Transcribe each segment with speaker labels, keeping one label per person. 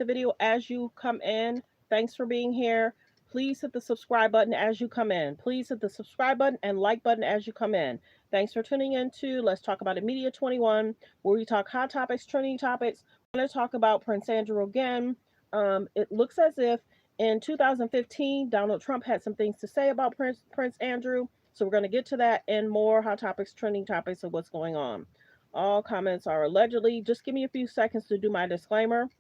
Speaker 1: the video as you come in. Thanks for being here. Please hit the subscribe button as you come in. Please hit the subscribe button and like button as you come in. Thanks for tuning in to Let's Talk About It Media 21, where we talk hot topics, trending topics. I'm going to talk about Prince Andrew again. It looks as if in 2015, Donald Trump had some things to say about Prince Andrew. So we're going to get to that and more hot topics, trending topics of what's going on. All comments are allegedly. Just give me a few seconds to do my disclaimer.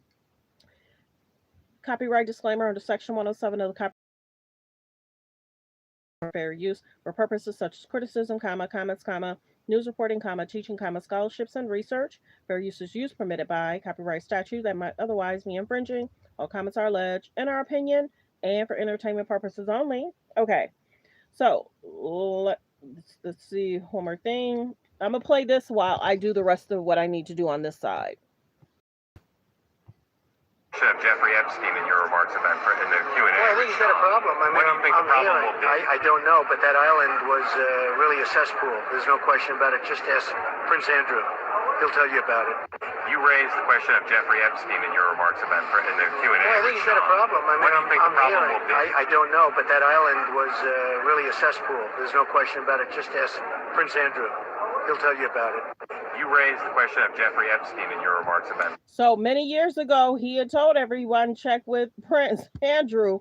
Speaker 1: Copyright disclaimer under Section 107 of the Copyright fair use for purposes such as criticism, comments, news reporting, teaching, scholarships, and research. Fair use is used permitted by copyright statute that might otherwise be infringing. All comments are alleged, in our opinion, and for entertainment purposes only. Okay, so let's see one more thing. I'm going to play this while I do the rest of what I need to do on this side.
Speaker 2: Of Jeffrey Epstein in your remarks about in the Q&A.
Speaker 3: Well, I think he's got a problem. I mean,
Speaker 2: what do you think the problem will be?
Speaker 3: I don't know, but that island was really a cesspool. There's no question about it. Just ask Prince Andrew. He'll tell you about it.
Speaker 2: You raised the question of Jeffrey Epstein in your remarks about in the Q&A.
Speaker 3: Well, I think he's got a problem. I mean,
Speaker 2: what do you think the problem will be?
Speaker 3: I don't know, but that island was really a cesspool. There's no question about it. Just ask Prince Andrew. He'll tell you about it.
Speaker 2: You raised the question of Jeffrey Epstein in your remarks about.
Speaker 1: So many years ago, he had told everyone check with Prince Andrew.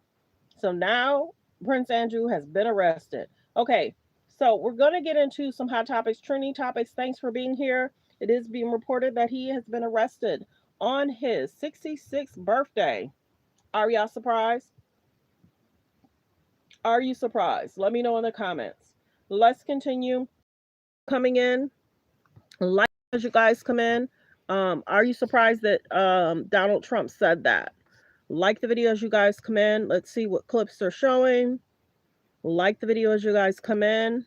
Speaker 1: So now Prince Andrew has been arrested. Okay, so we're going to get into some hot topics, trending topics. Thanks for being here. It is being reported that he has been arrested on his 66th birthday. Are y'all surprised? Are you surprised? Let me know in the comments. Let's continue coming in. Like as you guys come in, are you surprised that Donald Trump said that? Like the video as you guys come in. Let's see what clips they're showing. Like the video as you guys come in.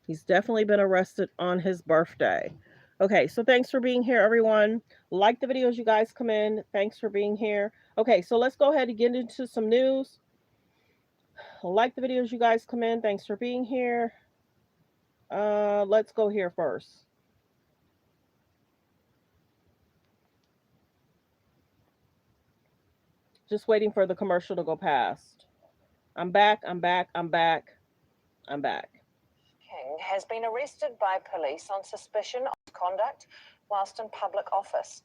Speaker 1: He's definitely been arrested on his birthday. Okay, so thanks for being here, everyone. Like the video as you guys come in. Thanks for being here. Okay, so let's go ahead and get into some news. Like the video as you guys come in. Thanks for being here. Let's go here first. Just waiting for the commercial to go past. I'm back.
Speaker 4: King has been arrested by police on suspicion of conduct whilst in public office.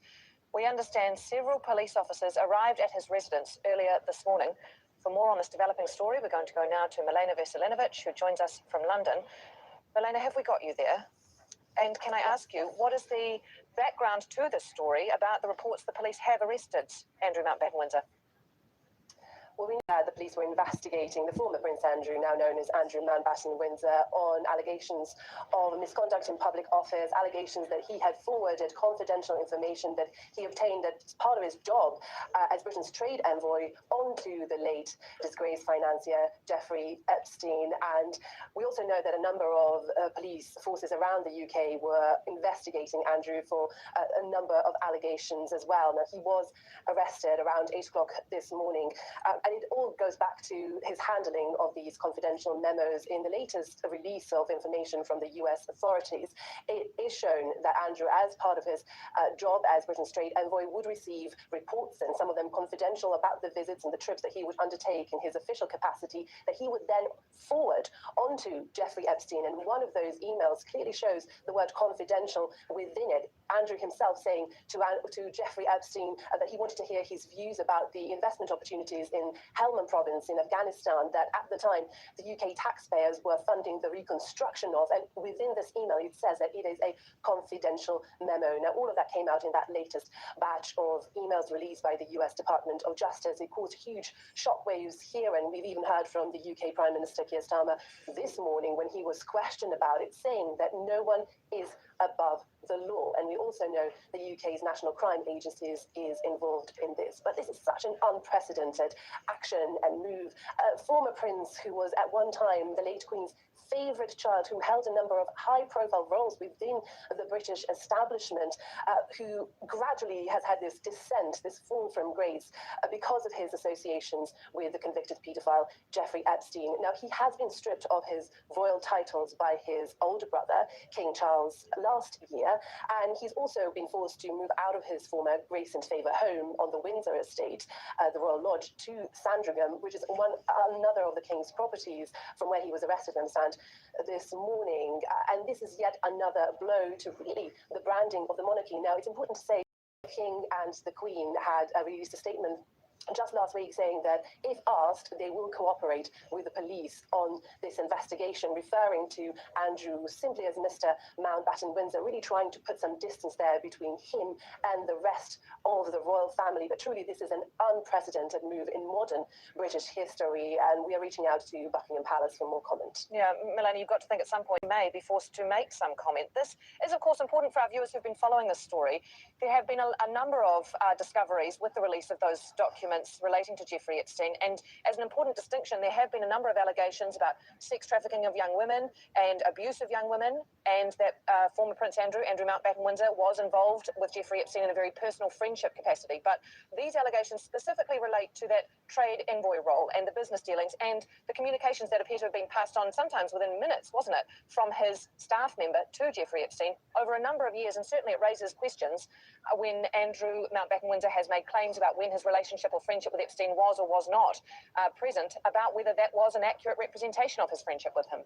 Speaker 4: We understand several police officers arrived at his residence earlier this morning. For more on this developing story, we're going to go now to Milena Veselinovic, who joins us from London. Milena, have we got you there? And can I ask you, what is the background to this story about the reports the police have arrested Andrew Mountbatten-Windsor?
Speaker 5: Well, we know the police were investigating the former Prince Andrew, now known as Andrew Mountbatten-Windsor, on allegations of misconduct in public office, allegations that he had forwarded confidential information that he obtained as part of his job as Britain's trade envoy onto the late disgraced financier Jeffrey Epstein. And we also know that a number of police forces around the UK were investigating Andrew for a number of allegations as well. Now, he was arrested around 8 o'clock this morning. And it all goes back to his handling of these confidential memos in the latest release of information from the US authorities. It is shown that Andrew, as part of his job as Britain's trade envoy, would receive reports, and some of them confidential, about the visits and the trips that he would undertake in his official capacity, that he would then forward onto Jeffrey Epstein. And one of those emails clearly shows the word confidential within it. Andrew himself saying to Jeffrey Epstein that he wanted to hear his views about the investment opportunities in Helmand province in Afghanistan that at the time the UK taxpayers were funding the reconstruction of. And within this email, it says that it is a confidential memo. Now, all of that came out in that latest batch of emails released by the US Department of Justice. It caused huge shockwaves here, and we've even heard from the UK Prime Minister Keir Starmer this morning when he was questioned about it, saying that no one is above the law. And we also know the UK's National Crime Agency is involved in this. But this is such an unprecedented action and move. Former prince, who was at one time the late Queen's favourite child, who held a number of high-profile roles within the British establishment, who gradually has had this descent, this fall from grace, because of his associations with the convicted paedophile Jeffrey Epstein. Now, he has been stripped of his royal titles by his older brother, King Charles, last year, and he's also been forced to move out of his former grace and favour home on the Windsor estate, the Royal Lodge, to Sandringham, which is another of the King's properties from where he was arrested, I understand, this morning. And this is yet another blow to really the branding of the monarchy. Now, it's important to say the King and the Queen had released a statement just last week saying that if asked, they will cooperate with the police on this investigation, referring to Andrew simply as Mr. Mountbatten Windsor, really trying to put some distance there between him and the rest of the royal family. But truly, this is an unprecedented move in modern British history, and we are reaching out to Buckingham Palace for more comment.
Speaker 4: Yeah, Melanie, you've got to think at some point you may be forced to make some comment. This is, of course, important for our viewers who've been following this story. There have been a number of discoveries with the release of those documents relating to Jeffrey Epstein, and as an important distinction, there have been a number of allegations about sex trafficking of young women and abuse of young women, and that former Prince Andrew Mountbatten Windsor, was involved with Jeffrey Epstein in a very personal friendship capacity. But these allegations specifically relate to that trade envoy role and the business dealings and the communications that appear to have been passed on, sometimes within minutes, wasn't it, from his staff member to Jeffrey Epstein over a number of years. And certainly it raises questions when Andrew Mountbatten Windsor has made claims about when his relationship or friendship with Epstein was or was not present, about whether that was an accurate representation of his friendship with him.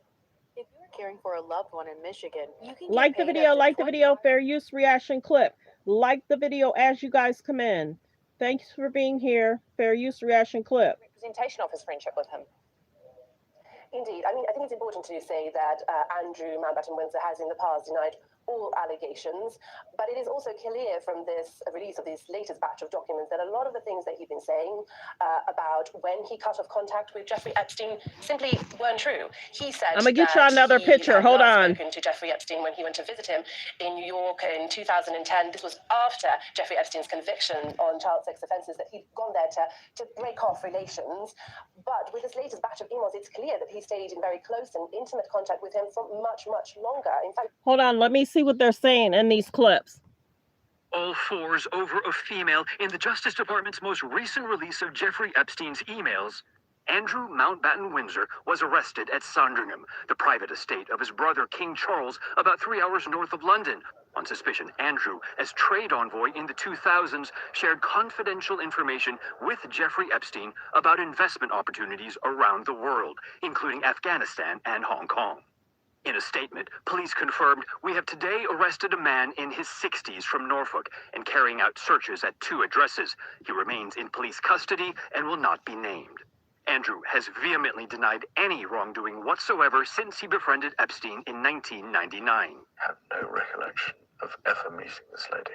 Speaker 6: If you're caring for a loved one in Michigan, you can
Speaker 1: Like the video, fair use reaction clip. Like the video as you guys come in. Thanks for being here. Fair use reaction clip.
Speaker 4: Representation of his friendship with him.
Speaker 5: Indeed. I mean, I think it's important to say that Andrew Mountbatten Windsor has in the past denied all allegations, but it is also clear from this release of this latest batch of documents that a lot of the things that he'd been saying about when he cut off contact with Jeffrey Epstein simply weren't true. He said
Speaker 1: I'm gonna get you another picture. Hold on.
Speaker 5: Spoken to Jeffrey Epstein when he went to visit him in New York in 2010. This was after Jeffrey Epstein's conviction on child sex offences, that he'd gone there to break off relations. But with this latest batch of emails, it's clear that he stayed in very close and intimate contact with him for much, much longer. In fact,
Speaker 1: hold on, let me see what they're saying in these clips.
Speaker 7: All fours over a female in the Justice Department's most recent release of Jeffrey Epstein's emails. Andrew Mountbatten Windsor was arrested at Sandringham, the private estate of his brother King Charles, about 3 hours north of London. On suspicion, Andrew, as trade envoy in the 2000s, shared confidential information with Jeffrey Epstein about investment opportunities around the world, including Afghanistan and Hong Kong. In a statement, police confirmed, "We have today arrested a man in his 60s from Norfolk and carrying out searches at 2 addresses. He remains in police custody and will not be named." Andrew has vehemently denied any wrongdoing whatsoever since he befriended Epstein in 1999.
Speaker 8: I have no recollection of ever meeting this lady.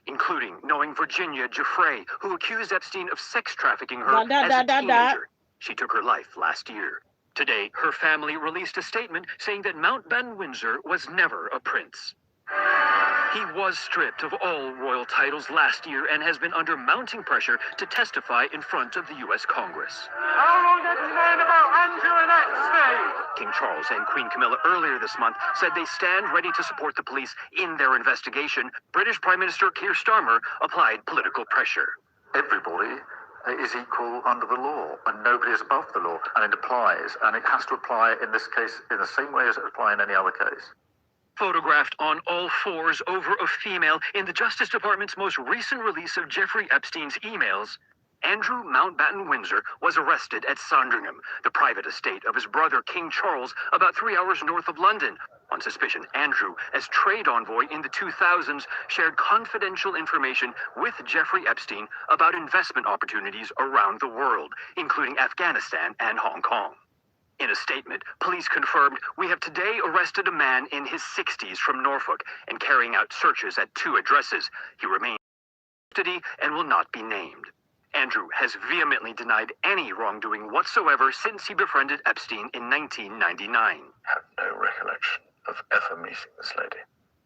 Speaker 7: Including knowing Virginia Giuffre, who accused Epstein of sex trafficking her as a teenager. She took her life last year. Today, her family released a statement saying that Mountbatten Windsor was never a prince. He was stripped of all royal titles last year and has been under mounting pressure to testify in front of the U.S. Congress.
Speaker 2: How long have you known about Andrew and Epstein?
Speaker 7: King Charles and Queen Camilla earlier this month said they stand ready to support the police in their investigation. British Prime Minister Keir Starmer applied political pressure.
Speaker 8: Everybody is equal under the law, and nobody is above the law, and it applies, and it has to apply in this case in the same way as it would apply in any other case.
Speaker 7: Photographed on all fours over a female in the Justice Department's most recent release of Jeffrey Epstein's emails, Andrew Mountbatten Windsor was arrested at Sandringham, the private estate of his brother King Charles, about 3 hours north of London. On suspicion, Andrew, as trade envoy in the 2000s, shared confidential information with Jeffrey Epstein about investment opportunities around the world, including Afghanistan and Hong Kong. In a statement, police confirmed, "We have today arrested a man in his 60s from Norfolk and carrying out searches at 2 addresses. He remains in custody and will not be named." Andrew has vehemently denied any wrongdoing whatsoever since he befriended Epstein in 1999.
Speaker 8: I have no recollection of ever meeting this lady.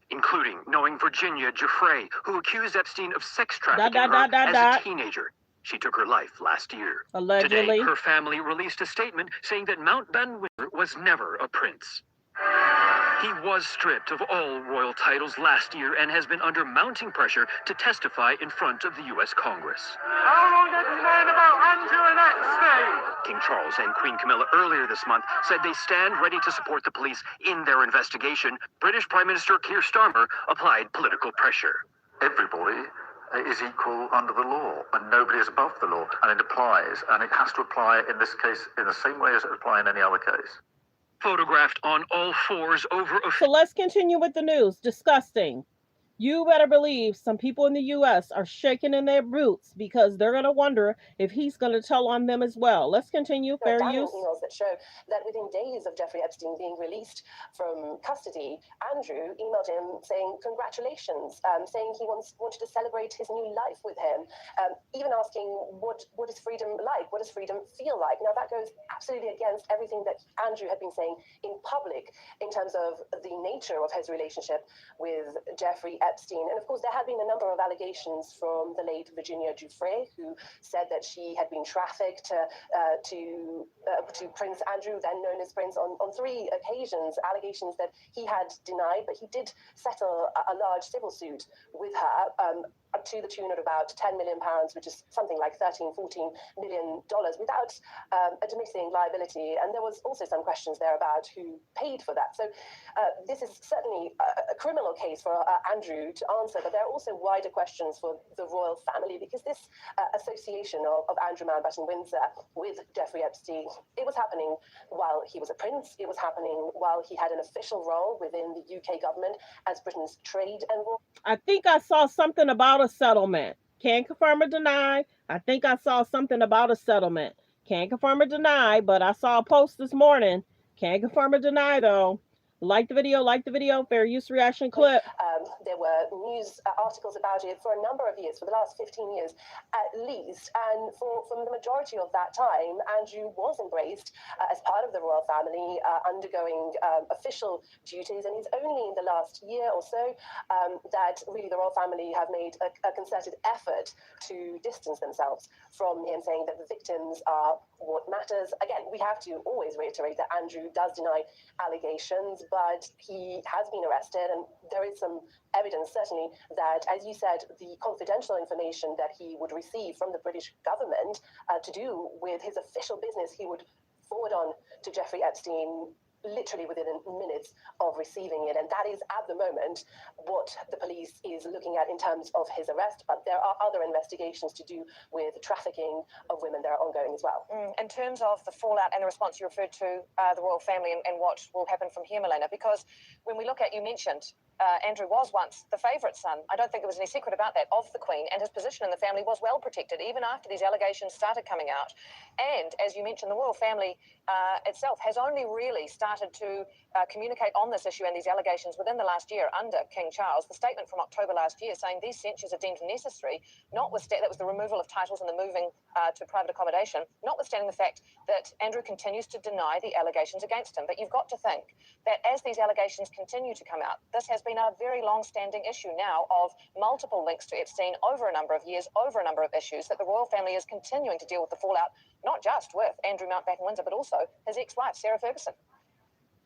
Speaker 7: Including knowing Virginia Giuffre, who accused Epstein of sex trafficking her as a teenager. She took her life last year.
Speaker 1: Allegedly.
Speaker 7: Today, her family released a statement saying that Mountbatten Windsor was never a prince. He was stripped of all royal titles last year and has been under mounting pressure to testify in front of the U.S. Congress.
Speaker 2: How long have you known about Andrew and Epstein?
Speaker 7: King Charles and Queen Camilla earlier this month said they stand ready to support the police in their investigation, British Prime Minister Keir Starmer applied political pressure.
Speaker 8: Everybody is equal under the law, and nobody is above the law, and it applies, and it has to apply in this case in the same way as it would apply in any other case.
Speaker 7: Photographed on all fours over a...
Speaker 1: So let's continue with the news. Disgusting. You better believe some people in the U.S. are shaking in their boots because they're going to wonder if he's going to tell on them as well. Let's continue. Fair use.
Speaker 5: Emails that show that within days of Jeffrey Epstein being released from custody, Andrew emailed him saying congratulations, saying he wanted to celebrate his new life with him, even asking what is freedom like? What does freedom feel like? Now that goes absolutely against everything that Andrew had been saying in public in terms of the nature of his relationship with Jeffrey Epstein. And of course, there had been a number of allegations from the late Virginia Giuffre, who said that she had been trafficked to Prince Andrew, then known as Prince, on 3 occasions, allegations that he had denied, but he did settle a large civil suit with her to the tune of about £10 million, which is something like $13-14 million, without admitting liability. And there was also some questions there about who paid for that. So this is certainly a criminal case for Andrew to answer, but there are also wider questions for the royal family, because this association of Andrew Mountbatten Windsor with Jeffrey Epstein, it was happening while he was a prince. It was happening while he had an official role within the UK government as Britain's trade envoy.
Speaker 1: I think I saw something about a settlement. Can't confirm or deny. I think I saw something about a settlement. Can't confirm or deny, but I saw a post this morning. Can't confirm or deny, though. Like the video, fair use reaction clip.
Speaker 5: There were news articles about it for a number of years, for the last 15 years at least. And from the majority of that time, Andrew was embraced as part of the royal family, undergoing official duties. And it's only in the last year or so that really the royal family have made a concerted effort to distance themselves from him, saying that the victims are what matters. Again, we have to always reiterate that Andrew does deny allegations, but he has been arrested, and there is some evidence, certainly, that, as you said, the confidential information that he would receive from the British government to do with his official business, he would forward on to Jeffrey Epstein literally within minutes of receiving it. And that is, at the moment, what the police is looking at in terms of his arrest. But there are other investigations to do with trafficking of women that are ongoing as well.
Speaker 4: In terms of the fallout and the response you referred to the royal family and what will happen from here, Milena, because when we look at, you mentioned Andrew was once the favourite son. I don't think there was any secret about that, of the Queen, and his position in the family was well protected, even after these allegations started coming out. And as you mentioned, the royal family itself has only really started to communicate on this issue and these allegations within the last year under King Charles. The statement from October last year saying these censures are deemed necessary, notwithstanding, that was the removal of titles and the moving to private accommodation, notwithstanding the fact that Andrew continues to deny the allegations against him. But you've got to think that as these allegations continue to come out, this has been a very long-standing issue now of multiple links to Epstein over a number of years, over a number of issues, that the royal family is continuing to deal with the fallout, not just with Andrew Mountbatten Windsor, but also his ex-wife, Sarah Ferguson.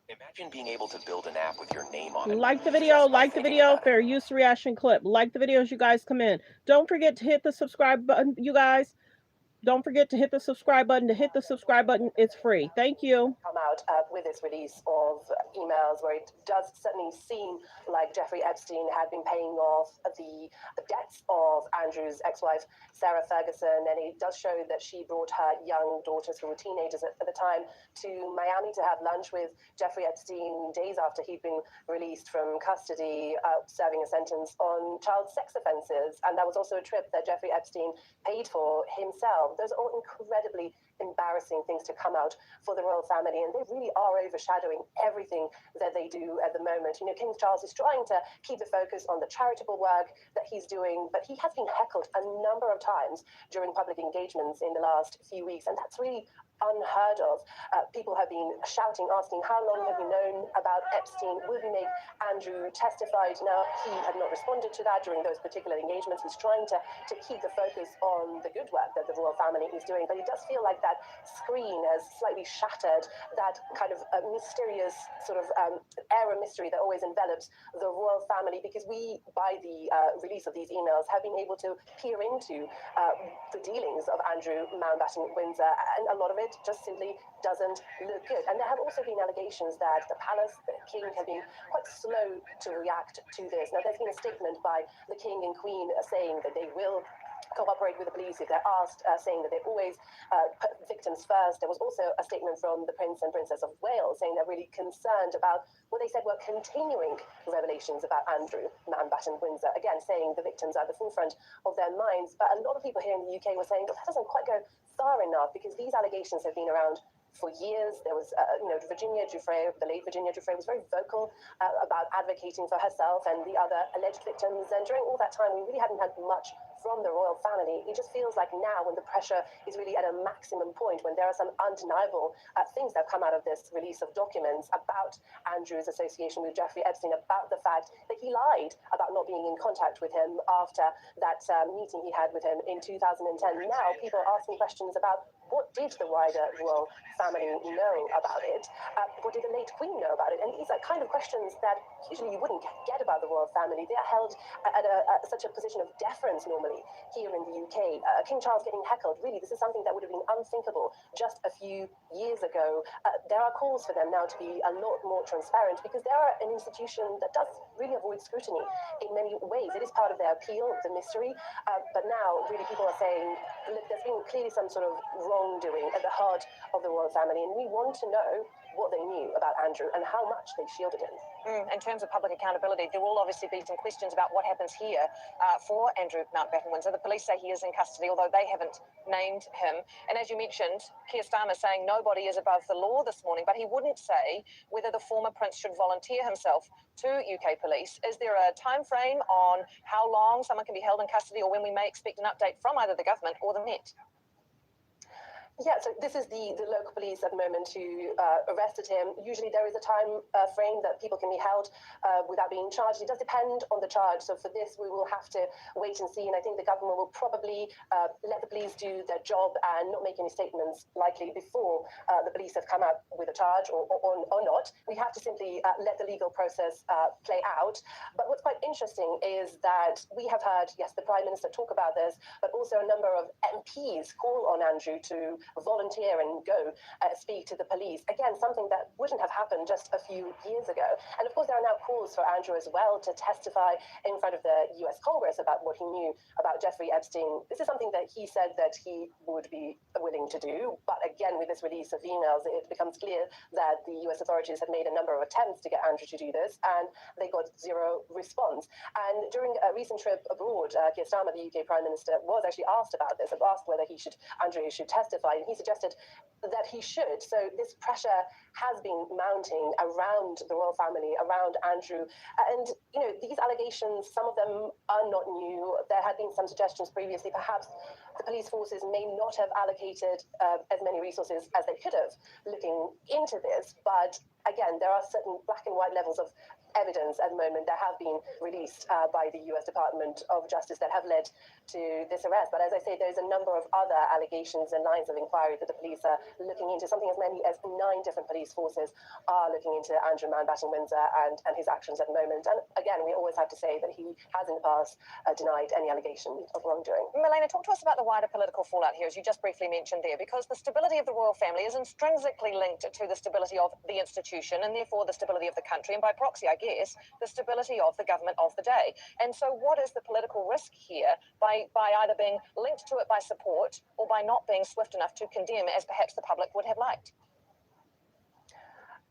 Speaker 9: Imagine being able to build an app with your name on it.
Speaker 1: Like the video, fair use reaction clip. Like the video as you guys come in. Don't forget to hit the subscribe button, you guys. Don't forget to hit the subscribe button. To hit the subscribe button, it's free. Thank you.
Speaker 5: Come out with this release of emails where it does certainly seem like Jeffrey Epstein had been paying off the debts of Andrew's ex-wife, Sarah Ferguson, and it does show that she brought her young daughters, who were teenagers at the time, to Miami to have lunch with Jeffrey Epstein days after he'd been released from custody, serving a sentence on child sex offences. And that was also a trip that Jeffrey Epstein paid for himself. Those are all incredibly embarrassing things to come out for the royal family, and they really are overshadowing everything that they do at the moment. You know, King Charles is trying to keep the focus on the charitable work that he's doing, but he has been heckled a number of times during public engagements in the last few weeks, and that's really unheard of. People have been shouting, asking, how long have you known about Epstein? Will you make Andrew testify? Now, he had not responded to that during those particular engagements. He's trying to keep the focus on the good work that the royal family family is doing. But it does feel like that screen has slightly shattered that kind of mysterious sort of air of mystery that always envelops the royal family, because we, by the release of these emails, have been able to peer into the dealings of Andrew Mountbatten Windsor, and a lot of it just simply doesn't look good. And there have also been allegations that the palace, the king, have been quite slow to react to this. Now, there's been a statement by the king and queen saying that they will cooperate with the police if they're asked, saying that they always put victims first. There was also a statement from the Prince and Princess of Wales saying they're really concerned about what they said were continuing revelations about Andrew Mountbatten Windsor, again saying the victims are at the forefront of their minds. But a lot of people here in the UK were saying, well, that doesn't quite go far enough, because these allegations have been around for years. There was, Virginia Giuffre, the late Virginia Giuffre, was very vocal about advocating for herself and the other alleged victims. And during all that time, we really hadn't had much from the royal family. It just feels like now, when the pressure is really at a maximum point, when there are some undeniable things that have come out of this release of documents about Andrew's association with Jeffrey Epstein, about the fact that he lied about not being in contact with him after that meeting he had with him in 2010. Now people are asking questions about, what did the wider royal family know about it? What did the late Queen know about it? And these are kind of questions that usually you wouldn't get about the royal family. They are held at such a position of deference normally here in the UK. King Charles getting heckled, really, this is something that would have been unthinkable just a few years ago. There are calls for them now to be a lot more transparent, because they are an institution that does really avoid scrutiny in many ways. It is part of their appeal, the mystery. But now, really, people are saying, look, there's been clearly some sort of wrongdoing at the heart of the royal family, and we want to know what they knew about Andrew and how much they shielded him.
Speaker 4: In terms of public accountability, there will obviously be some questions about what happens here for Andrew Mountbatten Windsor. The police say he is in custody, although they haven't named him. And as you mentioned, Keir Starmer saying nobody is above the law this morning, but he wouldn't say whether the former prince should volunteer himself to UK police. Is there a time frame on how long someone can be held in custody, or when we may expect an update from either the government or the Met?
Speaker 5: Yeah, so this is the local police at the moment who arrested him. Usually there is a time frame that people can be held without being charged. It does depend on the charge. So for this, we will have to wait and see. And I think the government will probably let the police do their job and not make any statements likely before the police have come out with a charge or not. We have to simply let the legal process play out. But what's quite interesting is that we have heard, yes, the Prime Minister talk about this, but also a number of MPs call on Andrew to volunteer and go speak to the police. Again, something that wouldn't have happened just a few years ago. And of course, there are now calls for Andrew as well to testify in front of the US Congress about what he knew about Jeffrey Epstein. This is something that he said that he would be willing to do. But again, with this release of emails, it becomes clear that the US authorities have made a number of attempts to get Andrew to do this, and they got zero response. And during a recent trip abroad, Keir Starmer, the UK Prime Minister, was actually asked about this, asked whether Andrew should testify. And he suggested that he should. So this pressure has been mounting around the royal family, around Andrew. And, these allegations, some of them are not new. There had been some suggestions previously. Perhaps the police forces may not have allocated as many resources as they could have looking into this. But again, there are certain black and white levels of evidence at the moment that have been released by the US Department of Justice that have led to this arrest. But as I say, there's a number of other allegations and lines of inquiry that the police are looking into. Something as many as 9 different police forces are looking into Andrew Mountbatten Windsor and his actions at the moment. And again, we always have to say that he has in the past denied any allegation of wrongdoing.
Speaker 4: Milena, talk to us about the wider political fallout here, as you just briefly mentioned there, because the stability of the royal family is intrinsically linked to the stability of the institution and therefore the stability of the country, and by proxy, I guess, the stability of the government of the day. And so what is the political risk here by either being linked to it by support or by not being swift enough to condemn, as perhaps the public would have liked?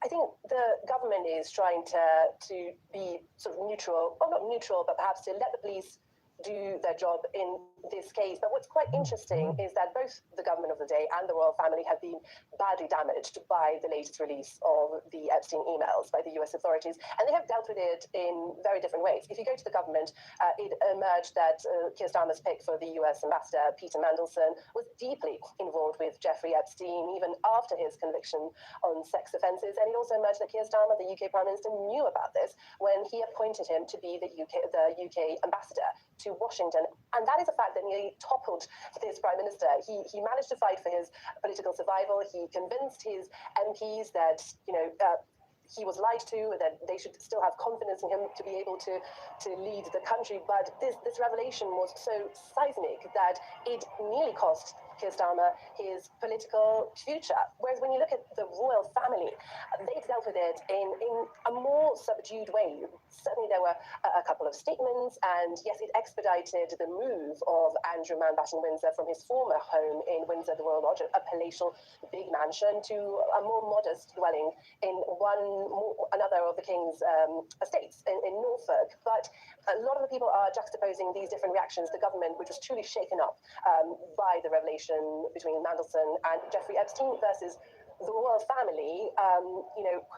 Speaker 5: I think the government is trying to be sort of neutral, or not neutral, but perhaps to let the police do their job in this case. But what's quite interesting is that both the government of the day and the royal family have been badly damaged by the latest release of the Epstein emails by the US authorities, and they have dealt with it in very different ways. If you go to the government, it emerged that Keir Starmer's pick for the US ambassador, Peter Mandelson, was deeply involved with Jeffrey Epstein, even after his conviction on sex offences. And it also emerged that Keir Starmer, the UK Prime Minister, knew about this when he appointed him to be the UK ambassador to Washington. And that is a fact fact that he toppled his prime minister. He managed to fight for his political survival. He convinced his MPs that, he was lied to, that they should still have confidence in him to be able to lead the country. But this revelation was so seismic that it nearly cost Keir Starmer his political future. Whereas when you look at the royal family, they've dealt with it in a more subdued way. Certainly there were a couple of statements, and yes, it expedited the move of Andrew Mountbatten Windsor from his former home in Windsor, the Royal Lodge, a palatial big mansion, to a more modest dwelling in another of the king's estates in Norfolk. But a lot of the people are juxtaposing these different reactions. The government, which was truly shaken up by the revelation between Mandelson and Jeffrey Epstein, versus the royal family,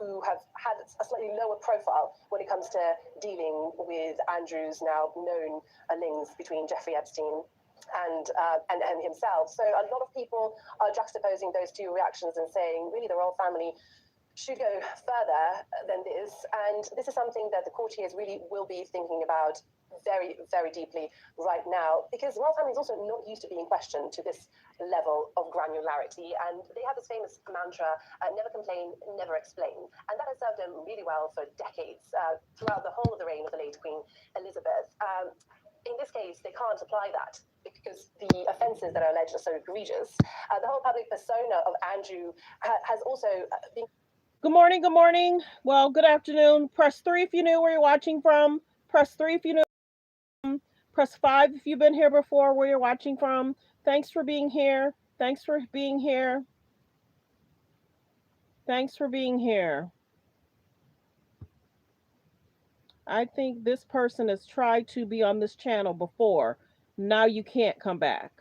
Speaker 5: who have had a slightly lower profile when it comes to dealing with Andrew's now known links between Jeffrey Epstein and himself. So a lot of people are juxtaposing those two reactions and saying, really, the royal family should go further than this. And this is something that the courtiers really will be thinking about very, very deeply right now, because the royal family is also not used to being questioned to this level of granularity. And they have this famous mantra, never complain, never explain. And that has served them really well for decades, throughout the whole of the reign of the late Queen Elizabeth. In this case, they can't apply that because the offences that are alleged are so egregious. The whole public persona of Andrew has also been...
Speaker 1: Good morning, good morning. Well, good afternoon. Press 3 if you knew where you're watching from. Press 3 if you knew. Press 5 if you've been here before, where you're watching from. Thanks for being here. Thanks for being here. Thanks for being here. I think this person has tried to be on this channel before. Now you can't come back.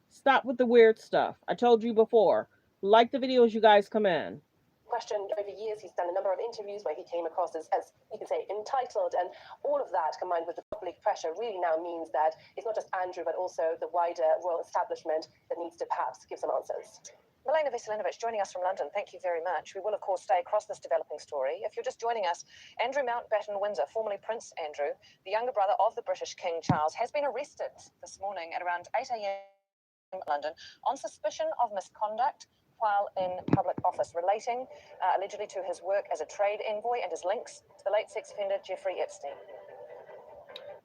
Speaker 1: Stop with the weird stuff. I told you before. Like the videos, you guys come in.
Speaker 5: Questioned over years. He's done a number of interviews where he came across as you can say, entitled, and all of that combined with the public pressure really now means that it's not just Andrew but also the wider royal establishment that needs to perhaps give some answers.
Speaker 4: Milena Veselinovic joining us from London. Thank you very much. We will, of course, stay across this developing story. If you're just joining us, Andrew Mountbatten Windsor, formerly Prince Andrew, the younger brother of the British King Charles, has been arrested this morning at around 8 a.m. London on suspicion of misconduct while in public office, relating allegedly to his work as a trade envoy and his links to the late sex offender Jeffrey Epstein.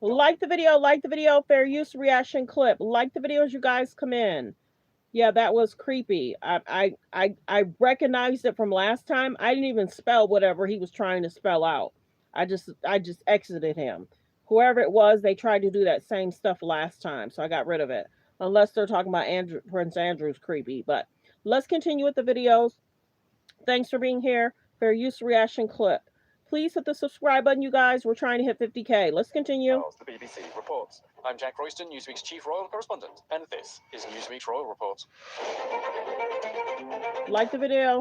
Speaker 1: Like the video, fair use reaction clip. Like the video as you guys come in. Yeah, that was creepy. I recognized it from last time. I didn't even spell whatever he was trying to spell out. I just exited him. Whoever it was, they tried to do that same stuff last time, so I got rid of it. Unless they're talking about Prince Andrew's creepy, but let's continue with the videos. Thanks for being here. Fair use reaction clip. Please hit the subscribe button, you guys. We're trying to hit 50K. Let's continue.
Speaker 10: The BBC reports. I'm Jack Royston, Newsweek's chief royal correspondent, and this is Newsweek's Royal Report.
Speaker 1: Like the video.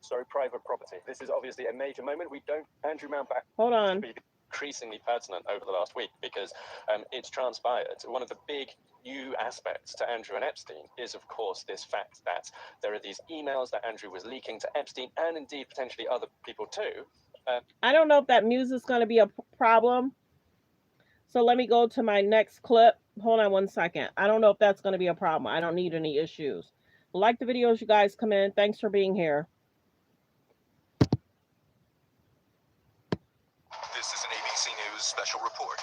Speaker 10: Sorry, private property. This is obviously a major moment. Andrew Mountbatten.
Speaker 1: Hold on.
Speaker 10: Increasingly pertinent over the last week because it's transpired. One of the big new aspects to Andrew and Epstein is, of course, this fact that there are these emails that Andrew was leaking to Epstein and indeed potentially other people too.
Speaker 1: I don't know if that music's going to be a problem. So let me go to my next clip. Hold on 1 second. I don't know if that's going to be a problem. I don't need any issues. Like the videos, you guys come in. Thanks for being here.
Speaker 11: This is an ABC News special report.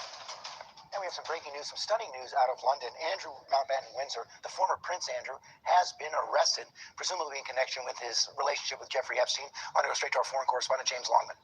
Speaker 12: And we have some breaking news, some stunning news out of London. Andrew Mountbatten Windsor, the former Prince Andrew, has been arrested, presumably in connection with his relationship with Jeffrey Epstein. I want to go straight to our foreign correspondent, James Longman.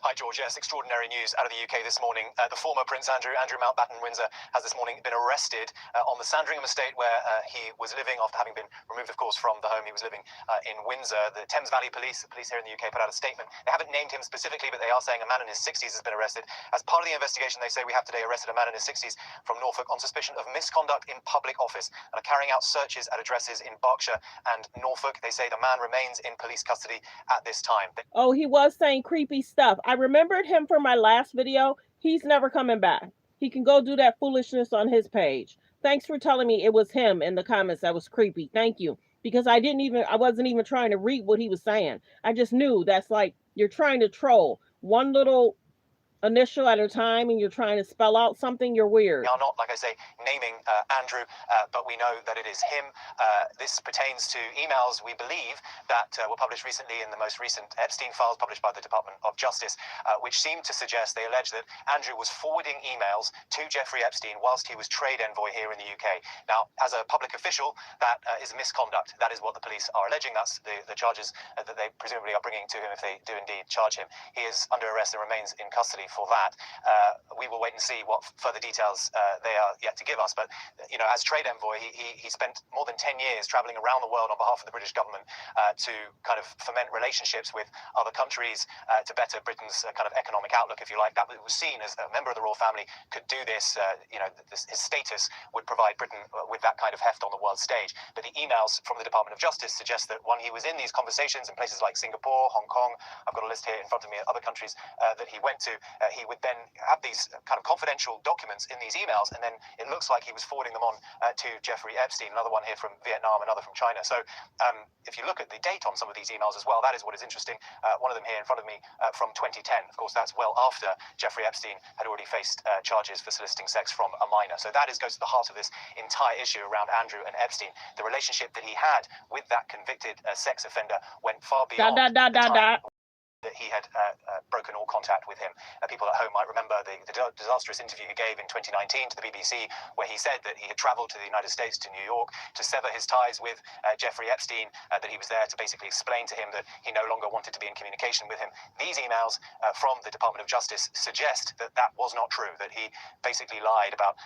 Speaker 9: Hi, George. Yes, extraordinary news out of the UK this morning. The former Prince Andrew Mountbatten Windsor, has this morning been arrested on the Sandringham estate where he was living after having been removed, of course, from the home he was living in Windsor. The Thames Valley Police here in the UK, put out a statement. They haven't named him specifically, but they are saying a man in his 60s has been arrested. As part of the investigation, they say we have today arrested a man in his 60s from Norfolk on suspicion of misconduct in public office and are carrying out searches at addresses in Berkshire and Norfolk. They say the man remains in police custody at this time.
Speaker 1: Oh, he was saying creepy stuff. I remembered him from my last video. He's never coming back. He can go do that foolishness on his page. Thanks for telling me it was him in the comments that was creepy. Thank you. Because I wasn't even trying to read what he was saying. I just knew that's like, you're trying to troll. One little initial at a time and you're trying to spell out something, you're weird.
Speaker 9: We are not, like I say, naming Andrew, but we know that it is him. This pertains to emails, we believe, that were published recently in the most recent Epstein files published by the Department of Justice, which seem to suggest, they allege that Andrew was forwarding emails to Jeffrey Epstein whilst he was trade envoy here in the UK. Now, as a public official, that is misconduct. That is what the police are alleging. That's the charges that they presumably are bringing to him if they do indeed charge him. He is under arrest and remains in custody for that. We will wait and see what further details they are yet to give us. But, you know, as trade envoy, he spent more than 10 years traveling around the world on behalf of the British government to kind of foment relationships with other countries to better Britain's kind of economic outlook, if you like. That was seen as a member of the royal family could do this. You know, his status would provide Britain with that kind of heft on the world stage. But the emails from the Department of Justice suggest that when he was in these conversations in places like Singapore, Hong Kong, I've got a list here in front of me of other countries that he went to, he would then have these kind of confidential documents in these emails, and then it looks like he was forwarding them on to Jeffrey Epstein, another one here from Vietnam, another from China. So if you look at the date on some of these emails as well, that is what is interesting. One of them here in front of me from 2010. Of course, that's well after Jeffrey Epstein had already faced charges for soliciting sex from a minor. So that goes to the heart of this entire issue around Andrew and Epstein. The relationship that he had with that convicted sex offender went far beyond the time that he had broken all contact with him. People at home might remember the disastrous interview he gave in 2019 to the BBC, where he said that he had traveled to the United States, to New York, to sever his ties with Jeffrey Epstein, that he was there to basically explain to him that he no longer wanted to be in communication with him. These emails from the Department of Justice suggest that that was not true, that he basically lied about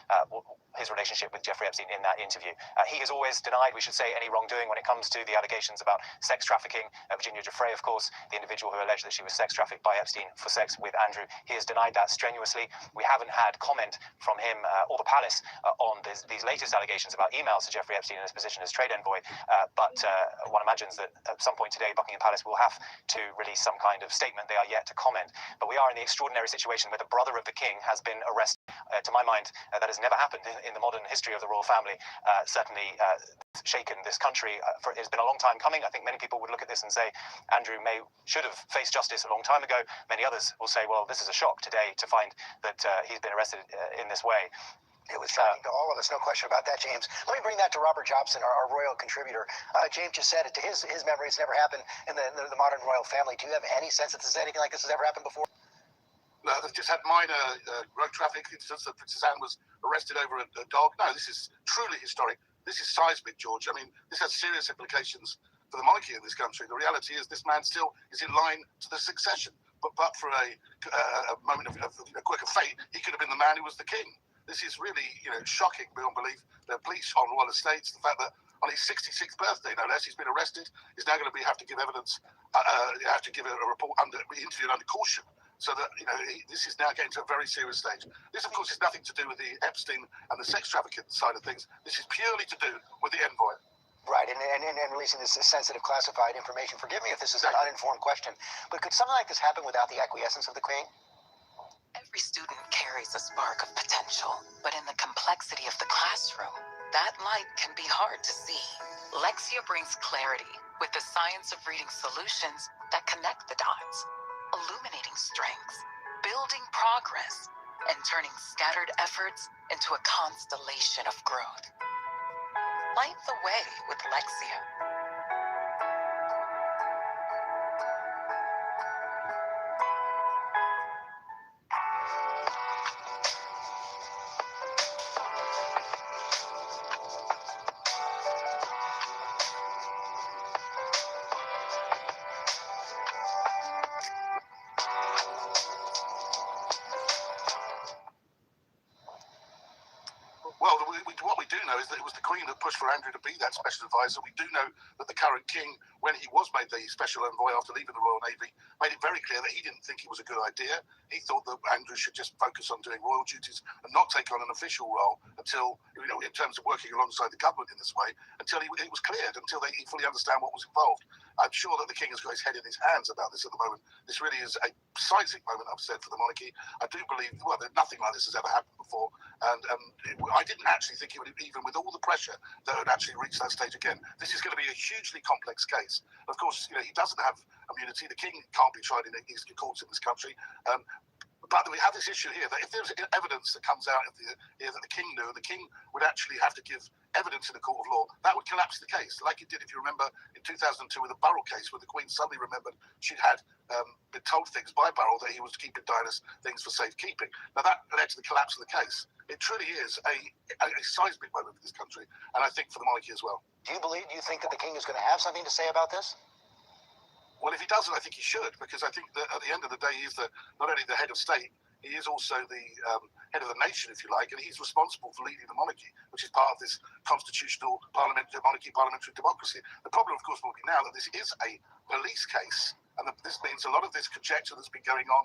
Speaker 9: his relationship with Jeffrey Epstein in that interview. He has always denied, we should say, any wrongdoing when it comes to the allegations about sex trafficking. Virginia Giuffre, of course, the individual who alleged that she was sex trafficked by Epstein for sex with Andrew, he has denied that strenuously. We haven't had comment from him or the palace on these latest allegations about emails to Jeffrey Epstein in his position as trade envoy, but one imagines that at some point today Buckingham Palace will have to release some kind of statement. They are yet to comment. But we are in the extraordinary situation where the brother of the king has been arrested. To my mind, that has never happened in the modern history of the royal family. Certainly shaken this country. It's been a long time coming. I think many people would look at this and say Andrew should have faced justice a long time ago. Many others will say, well, this is a shock today to find that he's been arrested in this way.
Speaker 12: It was shocking to all of us, no question about that, James. Let me bring that to Robert Jobson, our royal contributor. James just said it. To his memory, it's never happened in the modern royal family. Do you have any sense that anything like this has ever happened before?
Speaker 13: No, they've just had minor road traffic incidents that Princess Anne was arrested over a dog. No, this is truly historic. This is seismic, George. I mean, this has serious implications for the monarchy in this country. The reality is this man still is in line to the succession. But for a moment of quirk of fate, he could have been the man who was the king. This is really, shocking beyond belief. The police on royal estates, the fact that on his 66th birthday, no less, he's been arrested. He's now going to have to give evidence, have to give a report interviewed under caution. So that, this is now getting to a very serious stage. This, of course, is nothing to do with the Epstein and the sex trafficking side of things. This is purely to do with the envoy.
Speaker 12: Right, and releasing this sensitive, classified information. Forgive me if this is an uninformed question, but could something like this happen without the acquiescence of the Queen?
Speaker 14: Every student carries a spark of potential, but in the complexity of the classroom, that light can be hard to see. Lexia brings clarity with the science of reading solutions that connect the dots, illuminating strengths, building progress, and turning scattered efforts into a constellation of growth. Light the way with Lexia.
Speaker 13: Well, what we do know is that it was the Queen that pushed for Andrew to be that special advisor. We do know that the current king, when he was made the special envoy after leaving the Royal Navy, made it very clear that he didn't think it was a good idea. He thought that Andrew should just focus on doing royal duties and not take on an official role until, in terms of working alongside the government in this way, until it was cleared, until he fully understand what was involved. I'm sure that the king has got his head in his hands about this at the moment. This really is a seismic moment, I've said, for the monarchy. I do believe, that nothing like this has ever happened before. And I didn't actually think it would, even with all the pressure, that it would actually reach that stage again. This is going to be a hugely complex case. Of course, he doesn't have immunity. The king can't be tried in courts in this country. But we have this issue here that if there's evidence that comes out that the king knew, the king would actually have to give evidence in the court of law. That would collapse the case, like it did, if you remember, in 2002 with the Burrell case, where the Queen suddenly remembered she'd had been told things by Burrell that he was keeping Diana's things for safekeeping. Now that led to the collapse of the case. It truly is a seismic moment for this country, and I think for the monarchy as well.
Speaker 12: Do you think that the king is going to have something to say about this?
Speaker 13: Well, if he doesn't, I think he should, because I think that at the end of the day, he's not only the head of state, he is also the head of the nation, if you like, and he's responsible for leading the monarchy, which is part of this constitutional parliamentary democracy. The problem, of course, will be now that this is a police case, and this means a lot of this conjecture that's been going on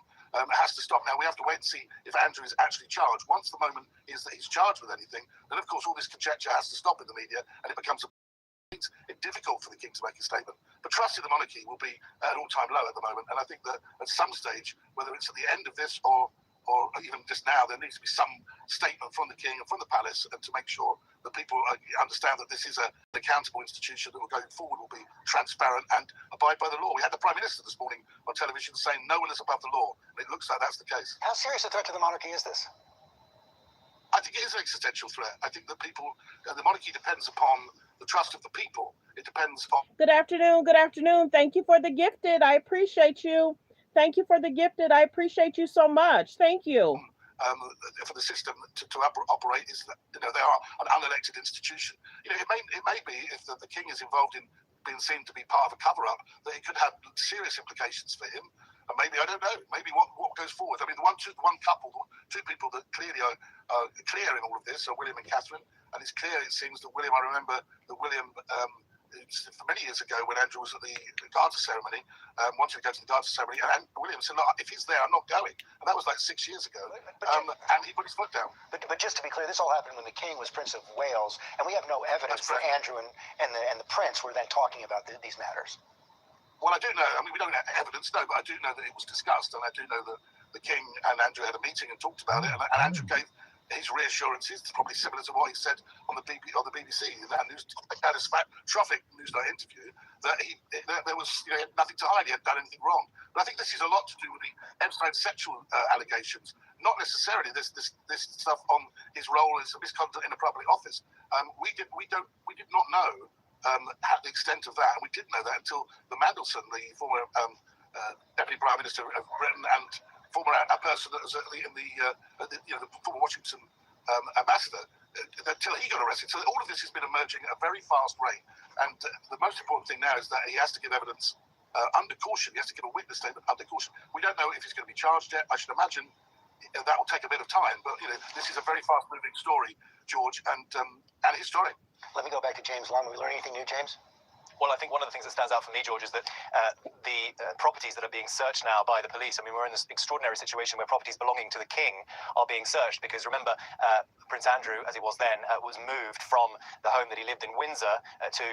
Speaker 13: has to stop. Now, we have to wait and see if Andrew is actually charged. Once the moment is that he's charged with anything, then, of course, all this conjecture has to stop in the media, and it becomes it's difficult for the king to make a statement. But trust in the monarchy will be at an all-time low at the moment, and I think that at some stage, whether it's at the end of this or even just now, there needs to be some statement from the king and from the palace, and to make sure that people understand that this is an accountable institution that will going forward will be transparent and abide by the law. We had the Prime Minister this morning on television saying no one is above the law, and it looks like that's the case.
Speaker 12: How serious a threat to the monarchy is this?
Speaker 13: I think it is an existential threat. I think that the monarchy depends upon the trust of the people. It depends on...
Speaker 1: Good afternoon. Good afternoon. Thank you for the gifted. I appreciate you. Thank you for the gifted. I appreciate you so much. Thank you.
Speaker 13: For the system to operate is that, they are an unelected institution. It may be, if the king is involved in being seen to be part of a cover-up, that it could have serious implications for him. And maybe, I don't know, maybe what goes forward. I mean, two people that clearly are clear in all of this are William and Catherine. And it's clear, it seems, that William, I remember that William, for many years ago when Andrew was at the Garter ceremony, wanted to go to the Garter ceremony, and William said, look, if he's there, I'm not going. And that was like 6 years ago. And he put his foot down.
Speaker 12: But just to be clear, this all happened when the king was Prince of Wales, and we have no evidence that Andrew and the prince were then talking about these matters.
Speaker 13: Well, I do know, I mean, we don't have evidence, no, but I do know that it was discussed, and I do know that the king and Andrew had a meeting and talked about it, and Andrew gave his reassurances, probably similar to what he said on the BBC, in that catastrophic Newsnight interview, that there was nothing to hide, he hadn't done anything wrong. But I think this is a lot to do with the Epstein sexual allegations, not necessarily this stuff on his role as a misconduct in a public office. We did not know the extent of that, and we didn't know that until the Mandelson, the former Deputy Prime Minister of Britain and former person that was the former Washington ambassador, until he got arrested. So all of this has been emerging at a very fast rate, and the most important thing now is that he has to give evidence under caution. He has to give a witness statement under caution. We don't know if he's going to be charged yet. I should imagine that will take a bit of time, but this is a very fast-moving story, George, and historic.
Speaker 12: Let me go back to James Long. Did we learn anything new, James?
Speaker 9: Well, I think one of the things that stands out for me, George, is that the properties that are being searched now by the police, I mean, we're in this extraordinary situation where properties belonging to the king are being searched, because remember, Prince Andrew, as he was then, was moved from the home that he lived in Windsor to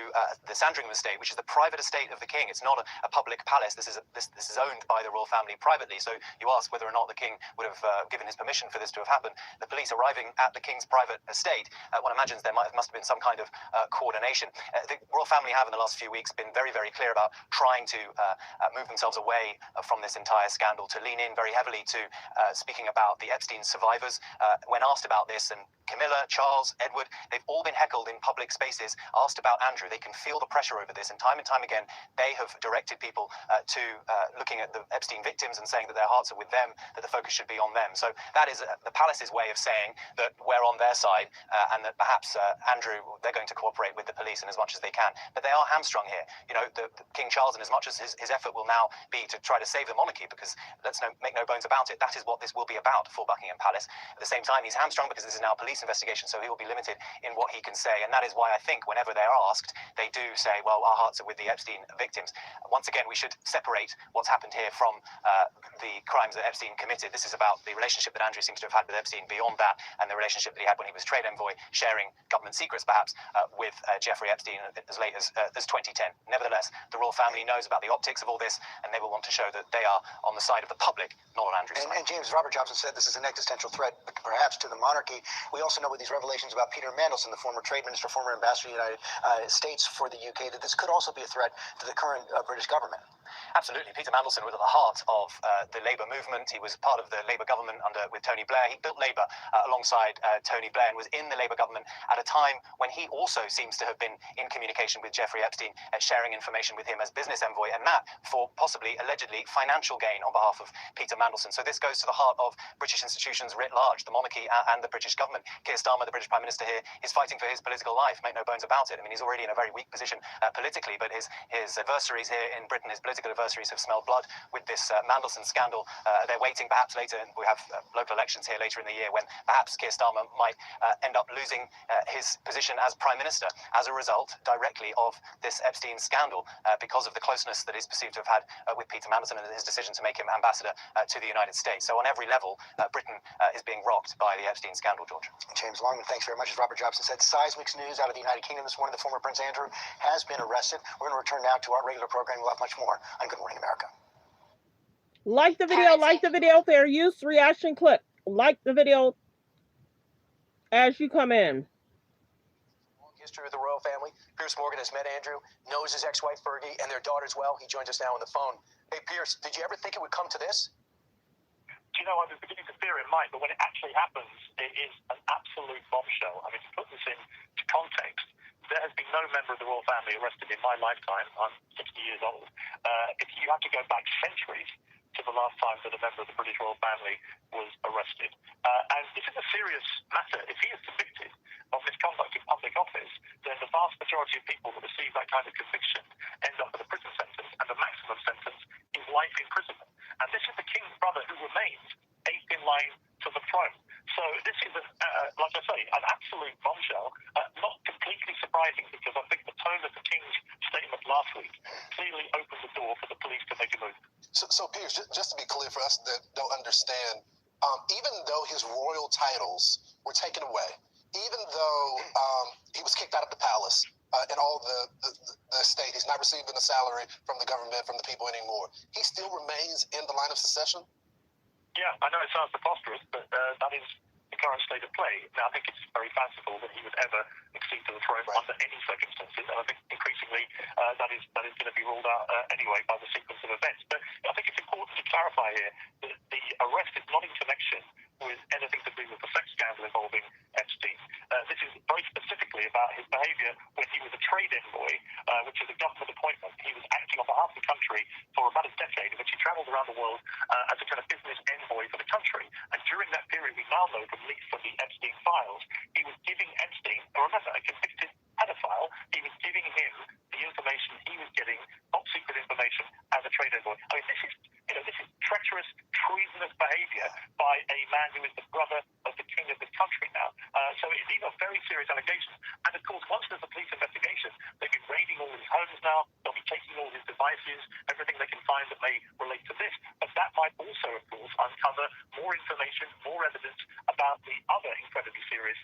Speaker 9: the Sandringham estate, which is the private estate of the king. It's not a public palace. This is owned by the royal family privately. So you ask whether or not the king would have given his permission for this to have happened. The police arriving at the king's private estate, one imagines there must have been some kind of coordination. The royal family have in the last few weeks been very, very clear about trying to move themselves away from this entire scandal, to lean in very heavily to speaking about the Epstein survivors. When asked about this, and Camilla, Charles, Edward, they've all been heckled in public spaces, asked about Andrew. They can feel the pressure over this, and time again, they have directed people to looking at the Epstein victims and saying that their hearts are with them, that the focus should be on them. So that is the palace's way of saying that we're on their side, and that perhaps Andrew, they're going to cooperate with the police in as much as they can. But they are hamstrung here. The King Charles, and as much as his effort will now be to try to save the monarchy, because let's make no bones about it, that is what this will be about for Buckingham Palace. At the same time, he's hamstrung because this is now a police investigation, so he will be limited in what he can say. And that is why I think whenever they're asked, they do say, well, our hearts are with the Epstein victims. Once again, we should separate what's happened here from the crimes that Epstein committed. This is about the relationship that Andrew seems to have had with Epstein beyond that, and the relationship that he had when he was trade envoy, sharing government secrets perhaps with Jeffrey Epstein as late as 2010. Nevertheless, the royal family knows about the optics of all this, and they will want to show that they are on the side of the public, not on Andrew's side.
Speaker 12: And James, Robert Johnson said this is an existential threat, perhaps to the monarchy. We also also know with these revelations about Peter Mandelson, the former trade minister, former ambassador to the United States for the UK, that this could also be a threat to the current British government.
Speaker 9: Absolutely. Peter Mandelson was at the heart of the Labour movement. He was part of the Labour government with Tony Blair. He built Labour alongside Tony Blair and was in the Labour government at a time when he also seems to have been in communication with Jeffrey Epstein, sharing information with him as business envoy, and that for possibly, allegedly, financial gain on behalf of Peter Mandelson. So this goes to the heart of British institutions writ large, the monarchy and the British government. Keir Starmer, the British Prime Minister here, is fighting for his political life, make no bones about it. I mean, he's already in a very weak position politically, but his adversaries here in Britain, his political adversaries, have smelled blood with this Mandelson scandal. They're waiting perhaps later, and we have local elections here later in the year, when perhaps Keir Starmer might end up losing his position as Prime Minister as a result directly of this Epstein scandal, because of the closeness that he's perceived to have had with Peter Mandelson and his decision to make him ambassador to the United States. So on every level, Britain is being rocked by the Epstein scandal, George.
Speaker 12: James Longman, thanks very much. As Robert Jobson said, seismic news out of the United Kingdom this morning. The former Prince Andrew has been arrested. We're going to return now to our regular program. We'll have much more on Good Morning America.
Speaker 1: Like the video, fair use, reaction clip. Like the video as you come in.
Speaker 15: History with the royal family. Piers Morgan has met Andrew, knows his ex-wife Fergie and their daughters well. He joins us now on the phone. Hey, Piers, did you ever think it would come to this?
Speaker 16: Do you know, I was beginning to fear it might, but when it actually happens, it is an absolute bombshell. I mean, to put this into context, there has been no member of the royal family arrested in my lifetime. I'm 60 years old. If you have to go back centuries to the last time that a member of the British royal family was arrested. And this is a serious matter. If he is convicted of misconduct in public office, then the vast majority of people that receive that kind of conviction end up with a prison sentence, and the maximum sentence is life imprisonment. And this is the king's brother who remains eighth in line to the throne. So this is, like I say, an absolute bombshell. Not completely surprising, because I think the tone of the king's statement last week clearly opened the door for the police to make a move.
Speaker 13: So Piers, just to be clear for us that don't understand, even though his royal titles were taken away, even though he was kicked out of the palace and all the estate, he's not receiving a salary from the government, from the people anymore, he still remains in the line of succession?
Speaker 16: Yeah, I know it sounds preposterous, but that is the current state of play. Now, I think it's very fanciful that he would ever accede to the throne under any circumstances, and I think increasingly that is going to be ruled out anyway by the sequence of events. But I think it's important to clarify here that the arrest is not in connection with anything to do with the sex scandal involving Epstein. This is very specifically about his behaviour when he was a trade envoy, which is a government appointment. He was acting on behalf of the country for about a decade, in which he travelled around the world as a kind of business envoy for the country. And during that period, we now know from leaks from the Epstein files, he was giving Epstein, remember, a convicted pedophile, he was giving him the information he was getting, top secret information, as a trade envoy. I mean, this is treacherous, treasonous behaviour by a man who is the brother of the king of this country now. So these are very serious allegations. And of course, once there's a police investigation, they've been raiding all his homes now. They'll be taking all his devices, everything they can find that may relate to this. But that might also, of course, uncover more information, more evidence about the other incredibly serious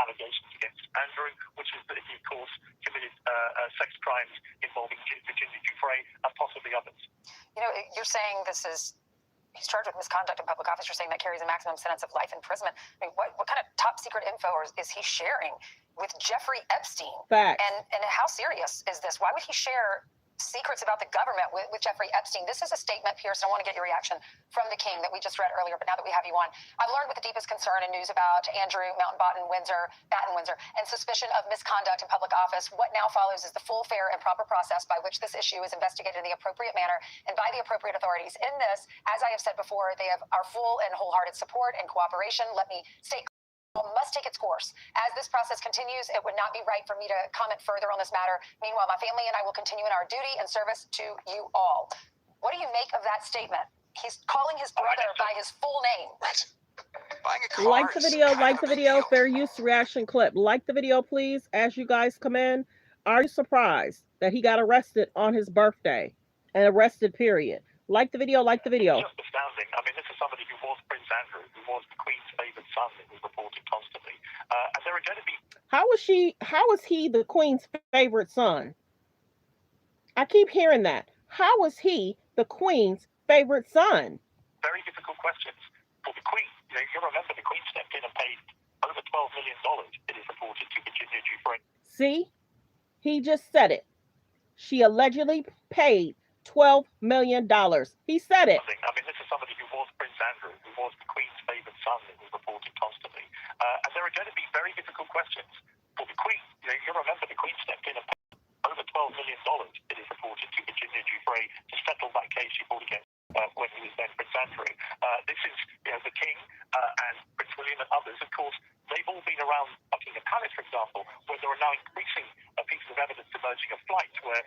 Speaker 16: allegations against Andrew, which is that he, of course, committed sex crimes involving Virginia Giuffre and possibly others.
Speaker 4: You know, you're saying he's charged with misconduct in public office. You're saying that carries a maximum sentence of life imprisonment. I mean, what kind of top secret info is he sharing with Jeffrey Epstein?
Speaker 1: Facts.
Speaker 4: And how serious is this? Why would he share secrets about the government with Jeffrey Epstein? This is a statement, Pierce, and I want to get your reaction from the king that we just read earlier, but now that we have you on, I've learned with the deepest concern and news about Andrew Batten Windsor, and suspicion of misconduct in public office. What now follows is the full, fair, and proper process by which this issue is investigated in the appropriate manner and by the appropriate authorities. In this, as I have said before, they have our full and wholehearted support and cooperation. Let me state must take its course. As this process continues, it would not be right for me to comment further on this matter. Meanwhile, my family and I will continue in our duty and service to you all. What do you make of that statement? He's calling his brother by his full name.
Speaker 15: Right. Buying a car
Speaker 1: like the video, fair use reaction clip. Like the video, please, as you guys come in. Are you surprised that he got arrested on his birthday? And arrested, period. Like the video, like the video.
Speaker 16: It's just astounding. I mean, this is somebody who was Prince Andrew, who was the Queen's favourite son, that was reported constantly. And there are going to be...
Speaker 1: How is he the Queen's favourite son? I keep hearing that. How is he the Queen's favourite son?
Speaker 16: Very difficult questions for the Queen. You know, you remember the Queen stepped in and paid over $12 million, it is reported, to Virginia Giuffre.
Speaker 1: See? He just said it. She allegedly paid $12 million. He said it.
Speaker 16: I mean, this is somebody who was Prince Andrew, who was the Queen's favoured son, it was reported constantly. And there are going to be very difficult questions for the Queen. You remember the Queen stepped in and paid over $12 million, it is reported, to Virginia Giuffre to settle that case she fought against when he was then Prince Andrew. This is, the King and Prince William and others, of course, they've all been around Buckingham Palace, for example, where there are now increasing pieces of evidence emerging of flights where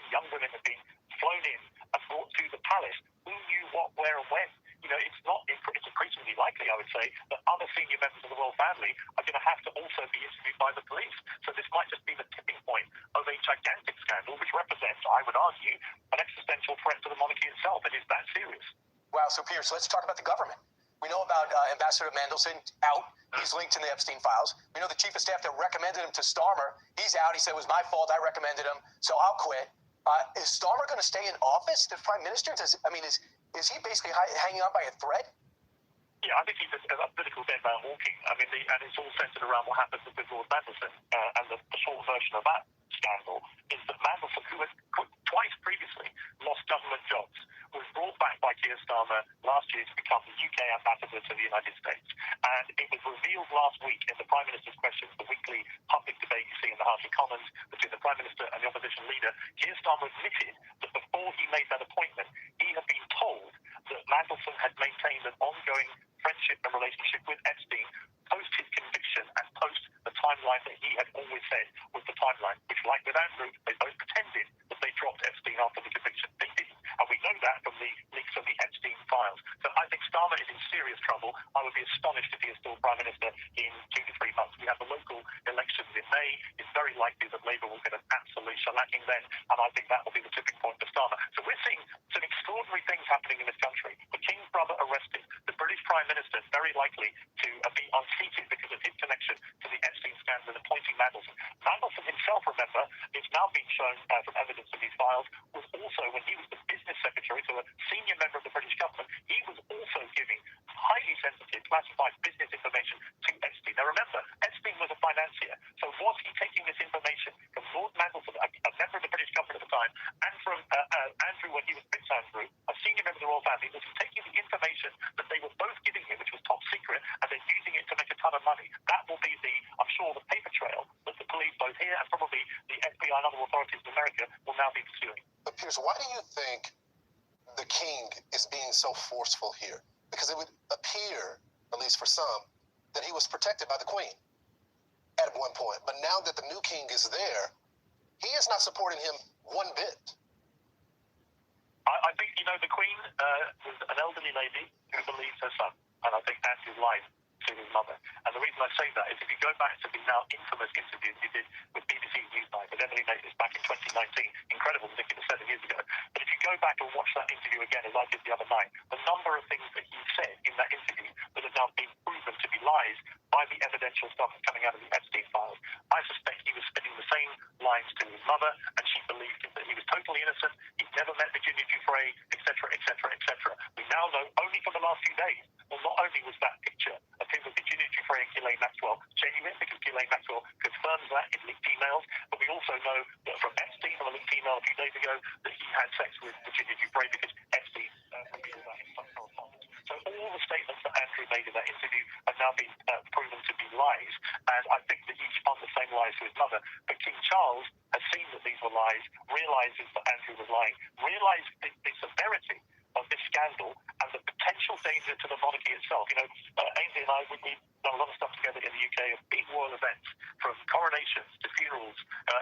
Speaker 16: young women have been flown in and brought to the palace. Who knew what, where, and when? It's increasingly likely, I would say, that other senior members of the royal family are going to have to also be interviewed by the police. So this might just be the tipping point of a gigantic scandal, which represents, I would argue, an existential threat to the monarchy itself. It is that serious.
Speaker 15: Wow, so Pierce, let's talk about the government. We know about Ambassador Mandelson out. He's linked in the Epstein files. We know the chief of staff that recommended him to Starmer. He's out. He said it was my fault. I recommended him, so I'll quit. Is Starmer going to stay in office, the prime minister? Is he basically hanging on by a thread?
Speaker 16: Yeah, I think he's a political dead man walking. And it's all centered around what happened with Lord Mandelson. And the short version of that scandal is that Mandelson, who had twice previously lost government jobs, was brought back by Keir Starmer last year to become the UK ambassador to the United States. And it was revealed last week in the Prime Minister's Questions, the weekly public debate you see in the House of Commons between the Prime Minister and the opposition leader. Keir Starmer admitted that before he made that appointment, he had been told that Mandelson had maintained an ongoing friendship and relationship with Epstein post his conviction and post the timeline that he had always said was the timeline, which, like with Andrew, they both pretended that they dropped Epstein after the conviction. They didn't. And we know that from the leaks of the Epstein files. So I think Starmer is in serious trouble. I would be astonished if he is still Prime Minister in 2 to 3 months. We have the local elections in May. It's very likely that Labour will get an absolute shellacking then, and I think that will be the tipping point for Starmer. So we're seeing some extraordinary things happening in this country. The King's brother arrested. The British Prime Minister very likely to be unseated because of his connection to the Epstein scandal and appointing Mandelson. Mandelson himself, remember, it's now been shown from evidence of these files, was also, when he was the business secretary, so a senior member of the British government, he was also giving highly sensitive, classified business information to Epstein. Now remember, Epstein was a financier, so was he taking this information from Lord Mandelson, a member of the British government at the time, and from Andrew when he was Prince Andrew, a senior member of the royal family, was he taking the information that they were both giving him, which was top secret, and then using it to make a ton of money? That will be I'm sure, the paper trail that the police, both here and probably the FBI and other authorities in America, will now be pursuing.
Speaker 17: But Piers, why do you think the king is being so forceful here? Because it would appear, at least for some, that he was protected by the Queen at one point. But now that the new king is there, he is not supporting him one bit.
Speaker 16: I think, the Queen was an elderly lady who believes her son. And I think Andrew lied to his mother. And the reason I say that is if you go back to the now infamous interview he did with BBC Newsnight with Emily Mavis back in 2019, incredible, ridiculous, 7 years ago. But if you go back and watch that interview again, as I did the other night, the number of things that he said in that interview that have now been proven to be lies by the evidential stuff coming out of the Epstein files, I suspect he was spinning the same lines to his mother, and she believed him that he was totally innocent, he'd never met Virginia Giuffre, etc., etc., etc. We now know only from the last few days, well, not only was that picture of him with Virginia Giuffre and Ghislaine Maxwell genuine, because Ghislaine Maxwell confirms that in leaked emails, but we also know that from Epstein, from a leaked email a few days ago, that he had sex with Virginia Giuffre because Epstein revealed that in some correspondence. So all the statements that Andrew made in that interview have now been proven to be lies, and I think that he spun the same lies to his mother. But King Charles has seen that these were lies, realizes that Andrew was lying, realized the severity of this scandal and the potential danger to the monarchy itself. Ainsley and I, we've done a lot of stuff together in the UK of big royal events, from coronations to funerals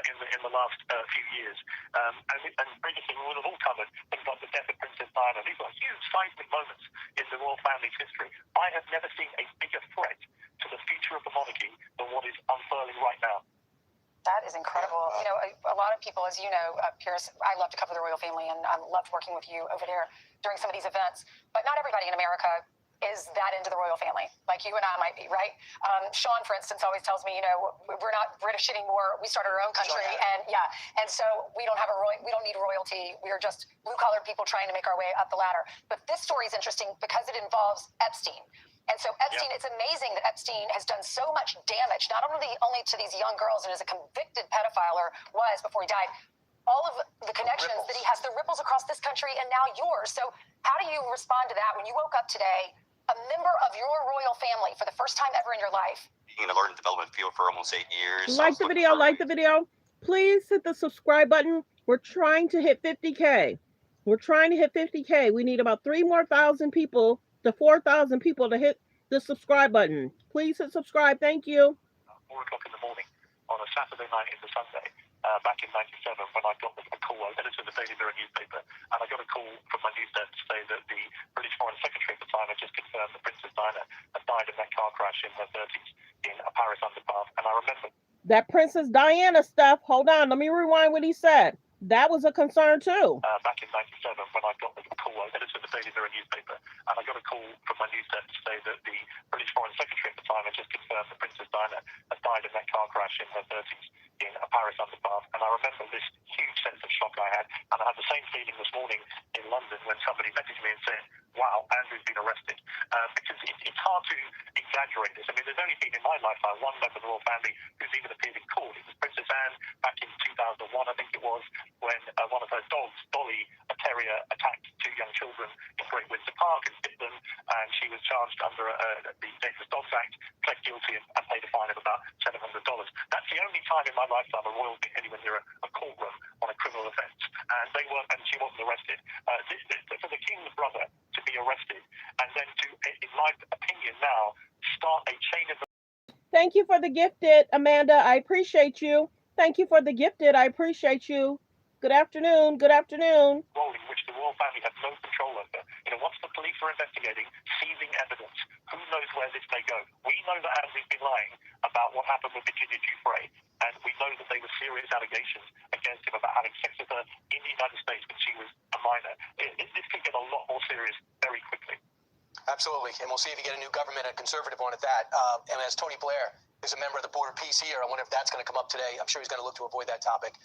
Speaker 16: in the last few years. And previously we would have all covered things like the death of Princess Diana. These are huge seismic moments in the royal family's history. I have never seen a bigger threat to the future of the monarchy than what is unfurling right now.
Speaker 18: That is incredible. A lot of people, as you know, Piers, I love to cover the royal family, and I loved working with you over there during some of these events. But not everybody in America is that into the royal family, like you and I might be, right? Sean, for instance, always tells me, we're not British anymore. We started our own country, and so we don't need royalty. We are just blue-collar people trying to make our way up the ladder. But this story is interesting because it involves Epstein. And so Epstein, it's amazing that Epstein has done so much damage, not only to these young girls and as a convicted pedophile or was before he died, all of the connections that he has, the ripples across this country and now yours. So how do you respond to that when you woke up today, a member of your royal family for the first time ever in your life?
Speaker 19: Being in the learning and development field for almost 8 years.
Speaker 1: Like the video, like the video. Please hit the subscribe button. We're trying to hit 50K. We're trying to hit 50K. We need about 3,000 more people to 4,000 people to hit the subscribe button. Please hit subscribe. Thank you.
Speaker 16: 4 o'clock in the morning on a Saturday night into Sunday, back in '97, when I got a call. I was editor of the Daily Mirror newspaper, and I got a call from my news desk to say that the British Foreign Secretary at the time had just confirmed that Princess Diana had died in that car crash in her 30s in a Paris underpass. And I remember
Speaker 1: that Princess Diana stuff. Hold on, let me rewind what he said. That was a concern too.
Speaker 16: Back in '97, when I got a call, I was editor of the Daily Mirror newspaper, and I got a call from my news desk to say that the British Foreign Secretary at the time had just confirmed that Princess Diana had died in that car crash in her 30s in a Paris underpass. And I remember this huge sense of shock I had, and I had the same feeling this morning in London when somebody messaged me and said, "Wow, Andrew's been arrested." Because it's hard to exaggerate this. I mean, there's only been in my lifetime one member of the royal family who's even appeared in court. It was Princess Anne back in 2001, I think it was, when one of her dogs, Dolly, a terrier, attacked 2 young children in Great Windsor Park and bit them, and she was charged under the Dangerous Dogs Act, pled guilty and paid a fine of about $700. That's the only time in my lifetime a royal been anywhere near a courtroom on a criminal offence, and she wasn't arrested. For the king's brother to be arrested, and then to, in my opinion now, start a chain of...
Speaker 1: Thank you for the gifted, Amanda. I appreciate you. Thank you for the gifted. I appreciate you. Good afternoon. Good afternoon.
Speaker 16: Rolling, which the royal family has no control over. Once the police are investigating, seizing evidence, who knows where this may go? We know that Andrew's been lying about what happened with Virginia Giuffre, and we know that they were serious allegations against him about having sex with her in the United States when she was a minor. This could get a lot more serious very quickly.
Speaker 15: Absolutely, and we'll see if you get a new government, a conservative one at that. And as Tony Blair is a member of the Board of Peace here, I wonder if that's going to come up today. I'm sure he's going to look to avoid that topic.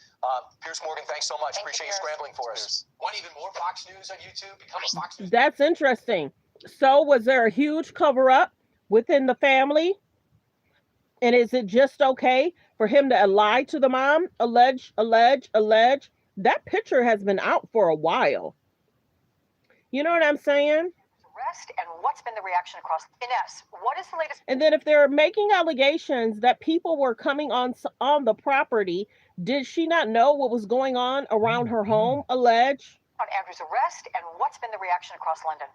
Speaker 15: Piers Morgan, thanks so much. Appreciate you scrambling for us. Want even more Fox News on YouTube? Become a Fox News.
Speaker 1: That's interesting. So was there a huge cover-up within the family? And is it just okay for him to lie to the mom? Allege. That picture has been out for a while. You know what I'm saying?
Speaker 18: Arrest, and what's been the reaction across Ines? What is the latest?
Speaker 1: And then if they're making allegations that people were coming on the property, did she not know what was going on around her home? Allege.
Speaker 18: On Andrew's arrest, and what's been the reaction across London?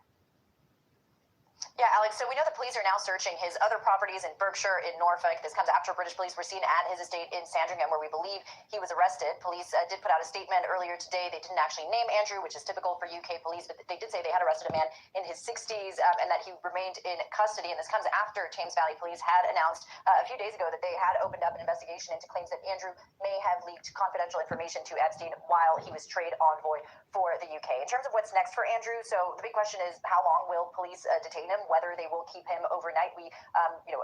Speaker 20: Yeah, Alex, so we know the police are now searching his other properties in Berkshire, in Norfolk. This comes after British police were seen at his estate in Sandringham, where we believe he was arrested. Police did put out a statement earlier today. They didn't actually name Andrew, which is typical for UK police, but they did say they had arrested a man in his 60s and that he remained in custody. And this comes after Thames Valley Police had announced a few days ago that they had opened up an investigation into claims that Andrew may have leaked confidential information to Epstein while he was trade envoy for the UK. In terms of what's next for Andrew, so the big question is how long will police detain him, whether they will keep him overnight. We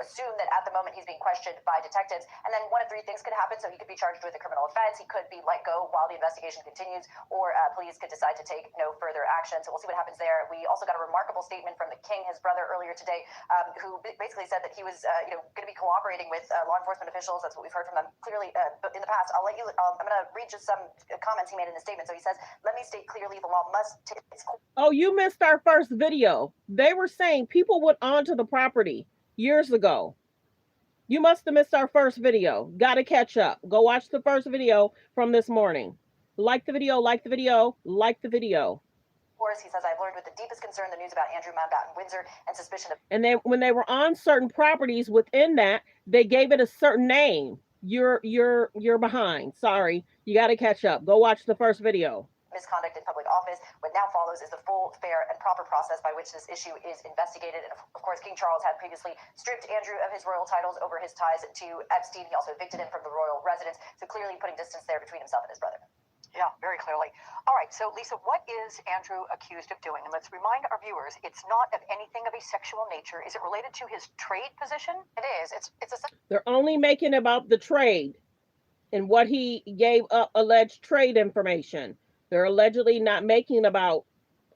Speaker 20: assume that at the moment he's being questioned by detectives, and then one of 3 things could happen. So he could be charged with a criminal offense, he could be let go while the investigation continues, or police could decide to take no further action. So we'll see what happens there. We also got a remarkable statement from the king, his brother, earlier today, who basically said that he was going to be cooperating with law enforcement officials. That's what we've heard from them clearly in the past. I'm going to read just some comments he made in the statement. So he says, "Let me state clearly, the law must take its course."
Speaker 1: Oh, you missed our first video. They were saying people went onto the property years ago. You must have missed our first video. Got to catch up. Go watch the first video from this morning. Like the video, like the video, like the video.
Speaker 20: He says, "I've learned with the deepest concern the news about Andrew Mountbatten Windsor and suspicion of..."
Speaker 1: And then when they were on certain properties within that, they gave it a certain name. You're behind. Sorry. You got to catch up. Go watch the first video.
Speaker 20: Misconduct in public office. What now follows is the full, fair, and proper process by which this issue is investigated. And of course, King Charles had previously stripped Andrew of his royal titles over his ties to Epstein. He also evicted him from the royal residence, so clearly putting distance there between himself and his brother.
Speaker 18: Yeah, very clearly. All right, so Lisa, what is Andrew accused of doing? And let's remind our viewers, it's not of anything of a sexual nature. Is it related to his trade position? It is. It's
Speaker 1: They're only making about the trade and what he gave up alleged trade information. They're allegedly not making about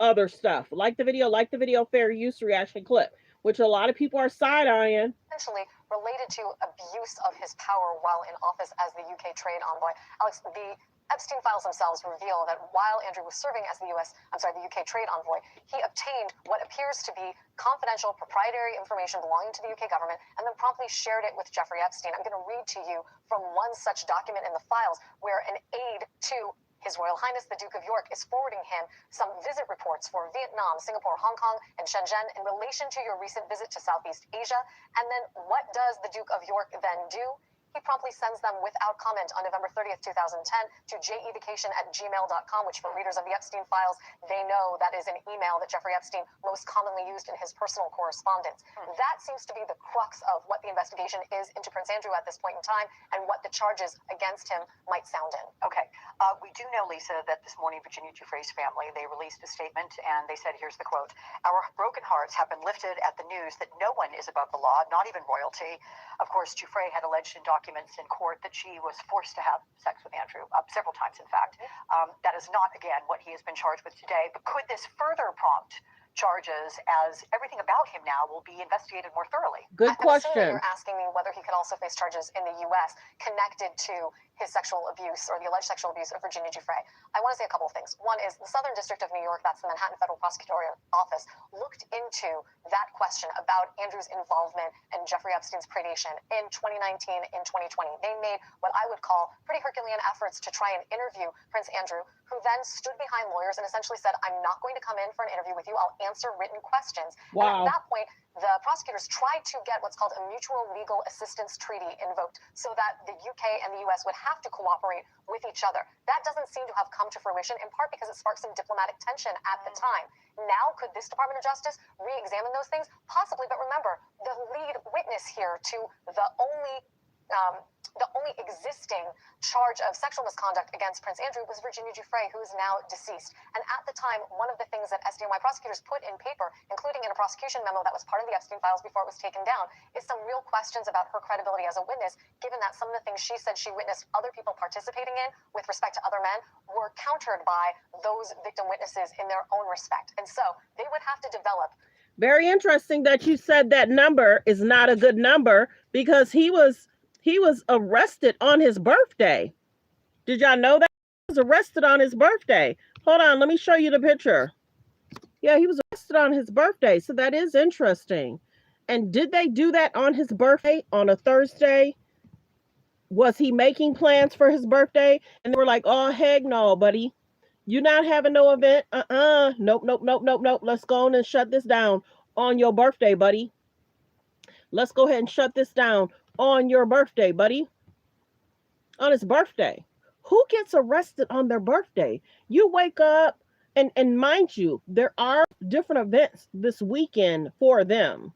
Speaker 1: other stuff. Like the video, fair use reaction clip. which a lot of people are side-eyeing.
Speaker 18: Essentially related to abuse of his power while in office as the UK trade envoy. Alex, the Epstein files themselves reveal that while Andrew was serving as the UK trade envoy, he obtained what appears to be confidential proprietary information belonging to the UK government and then promptly shared it with Jeffrey Epstein. I'm going to read to you from one such document in the files where an aide to His Royal Highness the Duke of York is forwarding him some visit reports for Vietnam, Singapore, Hong Kong, and Shenzhen in relation to your recent visit to Southeast Asia. And then what does the Duke of York then do? He promptly sends them without comment on November 30th, 2010 to jevacation@gmail.com, which for readers of the Epstein files, they know that is an email that Jeffrey Epstein most commonly used in his personal correspondence. That seems to be the crux of what the investigation is into Prince Andrew at this point in time and what the charges against him might sound in.
Speaker 21: Okay. We do know, Lisa, that this morning Virginia Giuffre's family, they released a statement and they said, here's the quote, "Our broken hearts have been lifted at the news that no one is above the law, not even royalty." Of course, Giuffre had alleged in documents in court that she was forced to have sex with Andrew, several times, in fact. That is not, again, what he has been charged with today. But could this further prompt charges, as everything about him now will be investigated more thoroughly?
Speaker 1: Good question.
Speaker 18: I'm assuming you're asking me whether he could also face charges in the U.S. connected to his sexual abuse or the alleged sexual abuse of Virginia Giuffre. I want to say a couple of things. One is the Southern District of New York, that's the Manhattan Federal Prosecutorial Office, looked into that question about Andrew's involvement and Jeffrey Epstein's predation in 2019 and 2020. They made what I would call pretty Herculean efforts to try and interview Prince Andrew, who then stood behind lawyers and essentially said, "I'm not going to come in for an interview with you. I'll answer written questions."
Speaker 1: Wow.
Speaker 18: And at that point, the prosecutors tried to get what's called a mutual legal assistance treaty invoked so that the UK and the US would have to cooperate with each other. That doesn't seem to have come to fruition, in part because it sparked some diplomatic tension at the time. Now, could this Department of Justice re-examine those things? Possibly, but remember, the lead witness here to the only existing charge of sexual misconduct against Prince Andrew was Virginia Giuffre, who is now deceased. And at the time, one of the things that SDNY prosecutors put in paper, including in a prosecution memo that was part of the Epstein files before it was taken down, is some real questions about her credibility as a witness, given that some of the things she said she witnessed other people participating in with respect to other men were countered by those victim witnesses in their own respect. And so they would have to develop.
Speaker 1: Very interesting that you said that number is not a good number, because he was arrested on his birthday. Did y'all know that? He was arrested on his birthday. Hold on, let me show you the picture. Yeah, he was arrested on his birthday. So that is interesting. And did they do that on his birthday on a Thursday? Was he making plans for his birthday? And they were like, "Oh, heck no, buddy. You're not having no event. Nope. Let's go on and shut this down on your birthday, buddy. Let's go ahead and shut this down on your birthday, buddy." On his birthday. Who gets arrested on their birthday? You wake up, and mind you, there are different events this weekend for them.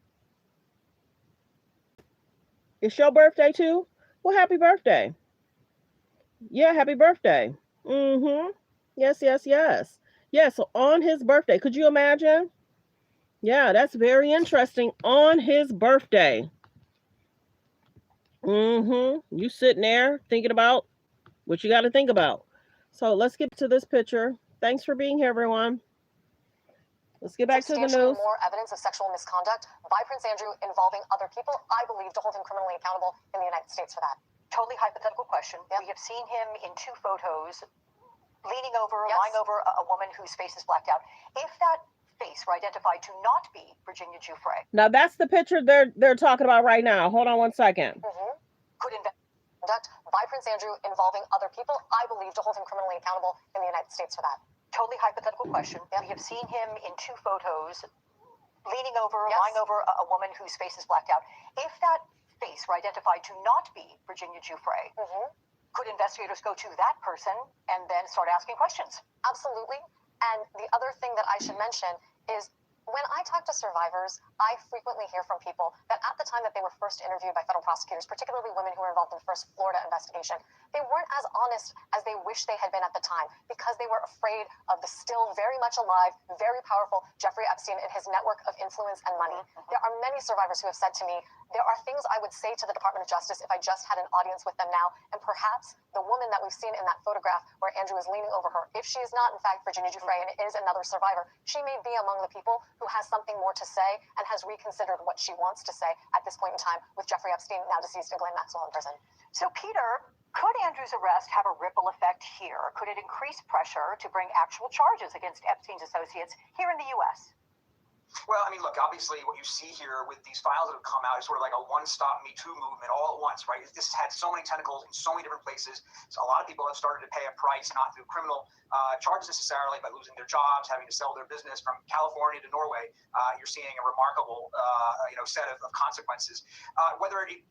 Speaker 1: It's your birthday too? Well, happy birthday. Yeah, happy birthday. Yes. Yeah, so on his birthday, could you imagine? Yeah, that's very interesting. On his birthday. You sitting there thinking about what you got to think about. So let's get to this picture. Thanks for being here, everyone. Let's get back to the news.
Speaker 18: More evidence of sexual misconduct by Prince Andrew involving other people, I believe, to hold him criminally accountable in the United States for that.
Speaker 21: Totally hypothetical question. Yep. We have seen him in 2 photos leaning over, lying over a woman whose face is blacked out. If that face were identified to not be Virginia Giuffre.
Speaker 1: Now that's the picture they're talking about right now. Hold on one second.
Speaker 18: Could conduct by Prince Andrew involving other people, I believe, to hold him criminally accountable in the United States for that.
Speaker 21: Totally hypothetical question. We have seen him in 2 photos leaning over, lying over a woman whose face is blacked out. If that face were identified to not be Virginia Giuffre, could investigators go to that person and then start asking questions?
Speaker 18: Absolutely. And the other thing that I should mention is when I talk to survivors, I frequently hear from people that at the time that they were first interviewed by federal prosecutors, particularly women who were involved in the first Florida investigation, they weren't as honest as they wish they had been at the time because they were afraid of the still very much alive, very powerful Jeffrey Epstein and his network of influence and money. There are many survivors who have said to me, there are things I would say to the Department of Justice if I just had an audience with them now, and perhaps the woman that we've seen in that photograph where Andrew is leaning over her, if she is not in fact Virginia Giuffre and is another survivor, she may be among the people who has something more to say and has reconsidered what she wants to say at this point in time with Jeffrey Epstein, now deceased, and Ghislaine Maxwell in prison.
Speaker 21: So, Peter, could Andrew's arrest have a ripple effect here? Could it increase pressure to bring actual charges against Epstein's associates here in the U.S.?
Speaker 15: Well, I mean, look, obviously what you see here with these files that have come out is sort of like a one-stop Me Too movement all at once, right? This has had so many tentacles in so many different places. So a lot of people have started to pay a price, not through criminal charges necessarily, by losing their jobs, having to sell their business from California to Norway. You're seeing a remarkable, set of consequences. Whether it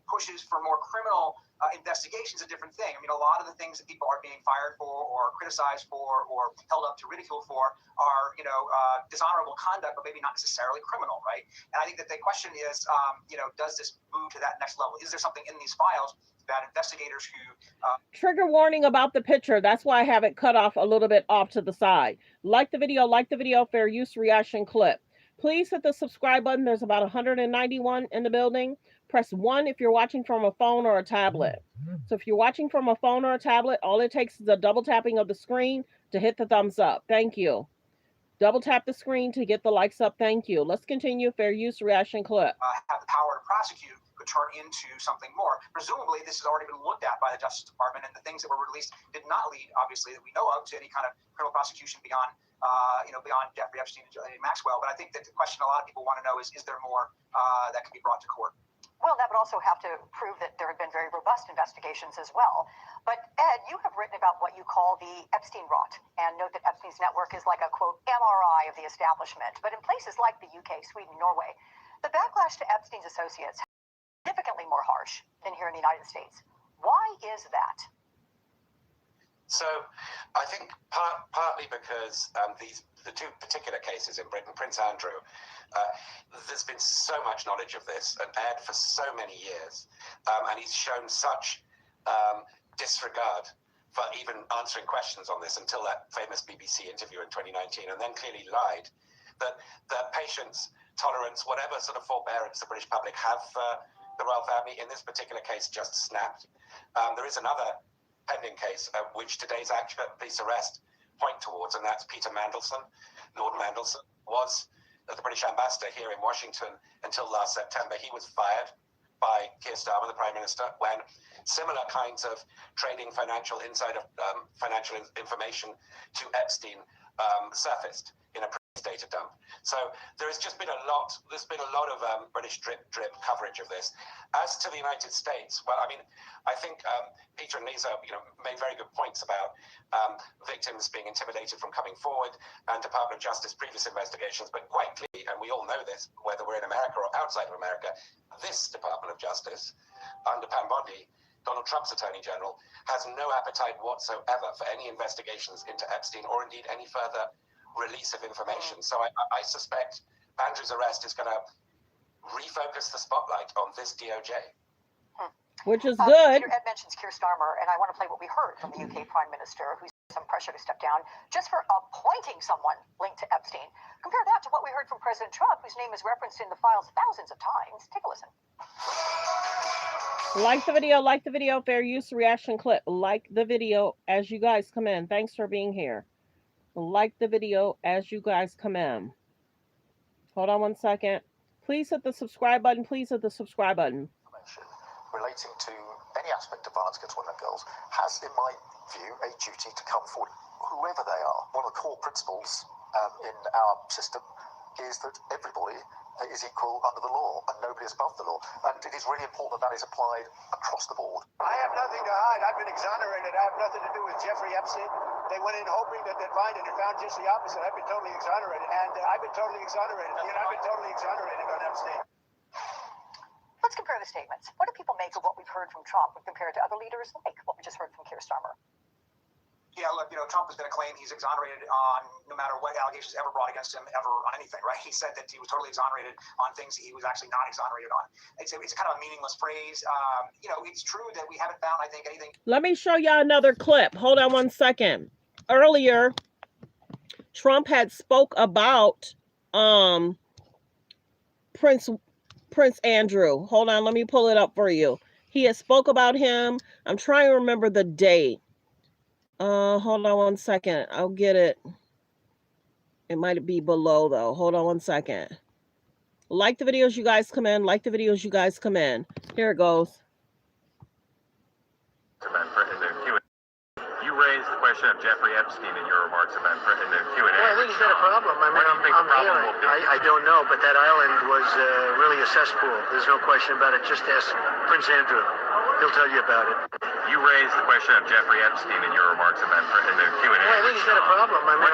Speaker 15: pushes for more criminal investigations, a different thing. I mean, a lot of the things that people are being fired for or criticized for or held up to ridicule for are, dishonorable conduct, but maybe not necessarily criminal, right? And I think that the question is, does this move to that next level? Is there something in these files that investigators who...
Speaker 1: Trigger warning about the picture. That's why I have it cut off a little bit off to the side. Like the video, fair use reaction clip. Please hit the subscribe button. There's about 191 in the building. Press 1 if you're watching from a phone or a tablet. So if you're watching from a phone or a tablet, all it takes is a double tapping of the screen to hit the thumbs up. Thank you. Double tap the screen to get the likes up. Thank you. Let's continue. Fair use reaction clip.
Speaker 15: Have the power to prosecute could turn into something more. Presumably, this has already been looked at by the Justice Department, and the things that were released did not lead, obviously, that we know of, to any kind of criminal prosecution beyond, beyond Jeffrey Epstein and Maxwell. But I think that the question a lot of people want to know is there more that can be brought to court?
Speaker 21: Well, that would also have to prove that there have been very robust investigations as well. But Ed, you have written about what you call the Epstein rot, and note that Epstein's network is like a, quote, MRI of the establishment. But in places like the UK, Sweden, Norway, the backlash to Epstein's associates is significantly more harsh than here in the United States. Why is that?
Speaker 3: So I think partly because the two particular cases in Britain, Prince Andrew, there's been so much knowledge of this, and Ed for so many years, and he's shown such disregard for even answering questions on this until that famous BBC interview in 2019, and then clearly lied, that the patience, tolerance, whatever sort of forbearance the British public have for the royal family in this particular case just snapped. There is another pending case, which today's police arrest point towards, and that's Peter Mandelson. Lord Mandelson was the British ambassador here in Washington until last September. He was fired by Keir Starmer, the Prime Minister, when similar kinds of trading financial financial information to Epstein surfaced in a data dump. So there's been a lot of British drip coverage of this. As to the United States, well, I mean, I think Peter and Lisa, made very good points about victims being intimidated from coming forward, and Department of Justice previous investigations, but quite clearly, and we all know this, whether we're in America or outside of America, this Department of Justice, under Pam Bondi, Donald Trump's Attorney General, has no appetite whatsoever for any investigations into Epstein or indeed any further release of information. So I suspect Andrew's arrest is going to refocus the spotlight on this DOJ.
Speaker 1: Which is good.
Speaker 21: Peter, Ed mentions Keir Starmer, and I want to play what we heard from the UK Prime Minister, who's some pressure to step down just for appointing someone linked to Epstein. Compare that to what we heard from President Trump, whose name is referenced in the files thousands of times. Take a listen.
Speaker 1: Like the video, fair use reaction clip. Like the video as you guys come in. Thanks for being here. Like the video as you guys come in. Hold on 1 second. Please hit the subscribe button.
Speaker 17: Relating to any aspect of violence against women and girls has, in my view, a duty to come forward, whoever they are. One of the core principles in our system is that everybody is equal under the law and nobody is above the law. And it is really important that is applied across the board.
Speaker 12: I have nothing to hide. I've been exonerated. I have nothing to do with Jeffrey Epstein. They went in hoping that they'd find it and found just the opposite. I've been totally exonerated. And I've been totally exonerated. I've been totally exonerated on Epstein.
Speaker 21: Let's compare the statements. What do people make of what we've heard from Trump when compared to other leaders like what we just heard from Keir Starmer?
Speaker 15: Yeah, look, Trump is going to claim he's exonerated on no matter what allegations ever brought against him ever on anything, right? He said that he was totally exonerated on things that he was actually not exonerated on. It's kind of a meaningless phrase. It's true that we haven't found, I think, anything.
Speaker 1: Let me show y'all another clip. Hold on 1 second. Earlier, Trump had spoke about Prince Andrew. Hold on, let me pull it up for you. He had spoke about him. I'm trying to remember the date. Hold on 1 second. I'll get it. It might be below though. Hold on one second. Like the videos, you guys come in. Like the videos, you guys come in. Here it goes.
Speaker 2: You raised the question of Jeffrey Epstein in your remarks about in the Q&A.
Speaker 6: Well, I think he's got a problem. I mean, I don't know, but that island was really a cesspool. There's no question about it. Just ask Prince Andrew. He'll tell you about it.
Speaker 2: You raised the question of Jeffrey Epstein in your remarks about in the Q&A.
Speaker 6: Well, I think he's got a problem. I mean,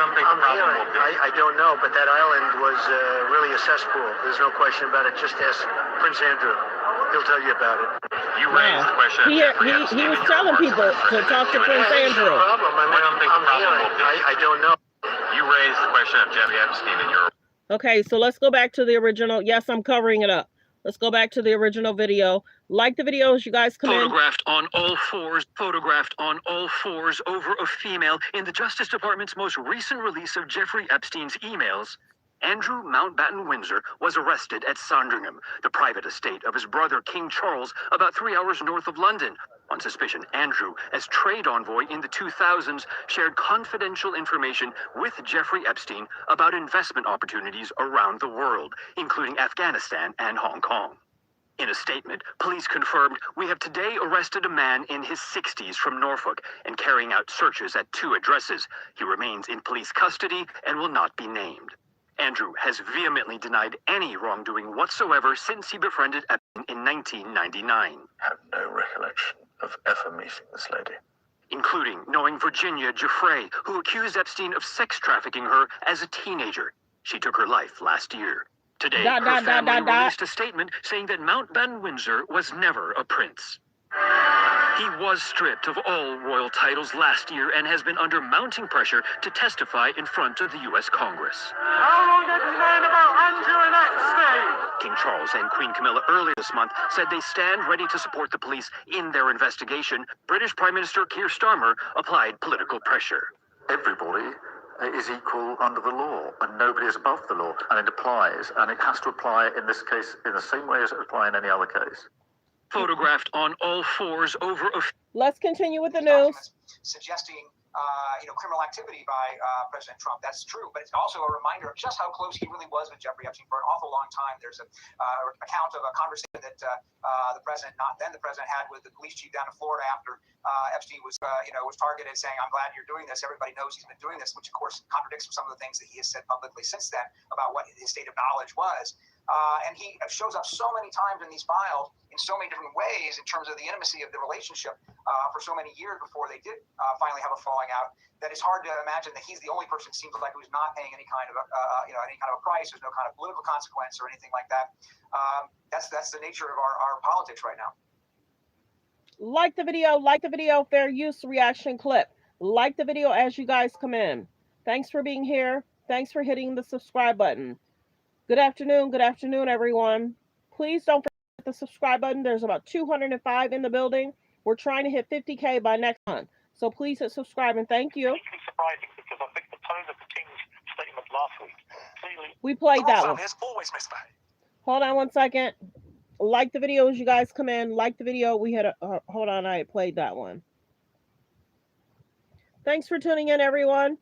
Speaker 6: I don't know, but that island was really a cesspool. There's no question about it. Just ask Prince Andrew. He'll tell you about it.
Speaker 2: You raised the question of Jeffrey Epstein.
Speaker 1: He was telling people to talk to Prince Andrew.
Speaker 6: I don't know.
Speaker 2: You raised the question of Jeffrey Epstein in your...
Speaker 1: Okay, so let's go back to the original. Yes, I'm covering it up. Let's go back to the original video. Like the videos, you guys come
Speaker 7: photographed on all fours over a female in the Justice Department's most recent release of Jeffrey Epstein's emails. Andrew Mountbatten Windsor was arrested at Sandringham, the private estate of his brother King Charles, about 3 hours north of London. On suspicion, Andrew, as trade envoy in the 2000s, shared confidential information with Jeffrey Epstein about investment opportunities around the world, including Afghanistan and Hong Kong. In a statement, police confirmed, "We have today arrested a man in his 60s from Norfolk and carrying out searches at 2 addresses. He remains in police custody and will not be named." Andrew has vehemently denied any wrongdoing whatsoever since he befriended Epstein in 1999.
Speaker 8: I have no recollection of ever meeting this lady.
Speaker 7: Including knowing Virginia Giuffre, who accused Epstein of sex trafficking her as a teenager. She took her life last year. Today, her family released a statement saying that Mountbatten Windsor was never a prince. He was stripped of all royal titles last year and has been under mounting pressure to testify in front of the U.S. Congress.
Speaker 22: How long have you known about Andrew and Epstein?
Speaker 7: King Charles and Queen Camilla earlier this month said they stand ready to support the police in their investigation. British Prime Minister Keir Starmer applied political pressure.
Speaker 8: Everybody is equal under the law, and nobody is above the law, and it applies, and it has to apply in this case in the same way as it would apply in any other case.
Speaker 7: Photographed on all fours over a...
Speaker 1: Let's continue with the news.
Speaker 12: Suggesting criminal activity by President Trump. That's true, but it's also a reminder of just how close he really was with Jeffrey Epstein for an awful long time. There's an account of a conversation that the president, not then the president, had with the police chief down in Florida after Epstein was targeted, saying, "I'm glad you're doing this. Everybody knows he's been doing this," which of course contradicts some of the things that he has said publicly since then about what his state of knowledge was. And he shows up so many times in these files in so many different ways in terms of the intimacy of the relationship for so many years before they did finally have a falling out, that it's hard to imagine that he's the only person, it seems like, who's not paying any kind of a price. There's no kind of political consequence or anything like that. That's the nature of our politics right now.
Speaker 1: Like the video, fair use reaction clip. Like the video as you guys come in. Thanks for being here. Thanks for hitting the subscribe button. Good afternoon, everyone. Please don't forget the subscribe button. There's about 205 in the building. We're trying to hit 50K by next month. So please hit subscribe and thank you.
Speaker 16: It's surprising because I think the tone of the King's statement last week clearly...
Speaker 1: We played that one.
Speaker 16: Is always misbehaved.
Speaker 1: Hold on one second. Like the video as you guys come in. Like the video. We had a... hold on, I played that one. Thanks for tuning in, everyone.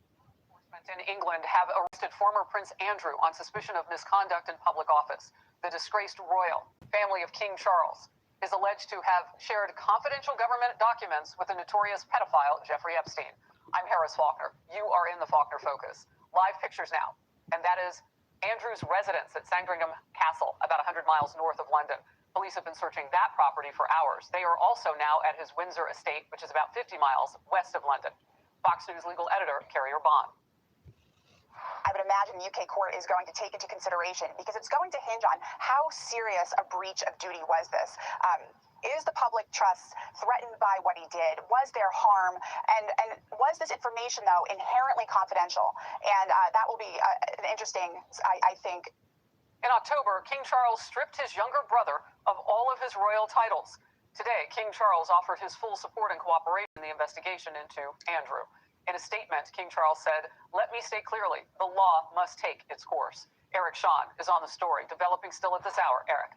Speaker 23: In England have arrested former Prince Andrew on suspicion of misconduct in public office. The disgraced royal family of King Charles is alleged to have shared confidential government documents with the notorious pedophile Jeffrey Epstein. I'm Harris Faulkner. You are in the Faulkner Focus. Live pictures now, and that is Andrew's residence at Sandringham Castle, about 100 miles north of London. Police have been searching that property for hours. They are also now at his Windsor estate, which is about 50 miles west of London. Fox News legal editor Carrier Bond.
Speaker 24: I would imagine the UK court is going to take into consideration, because it's going to hinge on how serious a breach of duty was this. Is the public trust threatened by what he did? Was there harm? And was this information, though, inherently confidential? And that will be an interesting, I think.
Speaker 23: In October, King Charles stripped his younger brother of all of his royal titles. Today, King Charles offered his full support and cooperation in the investigation into Andrew. In a statement, King Charles said, "Let me state clearly, the law must take its course." Eric Shawn is on the story, developing still at this hour. Eric.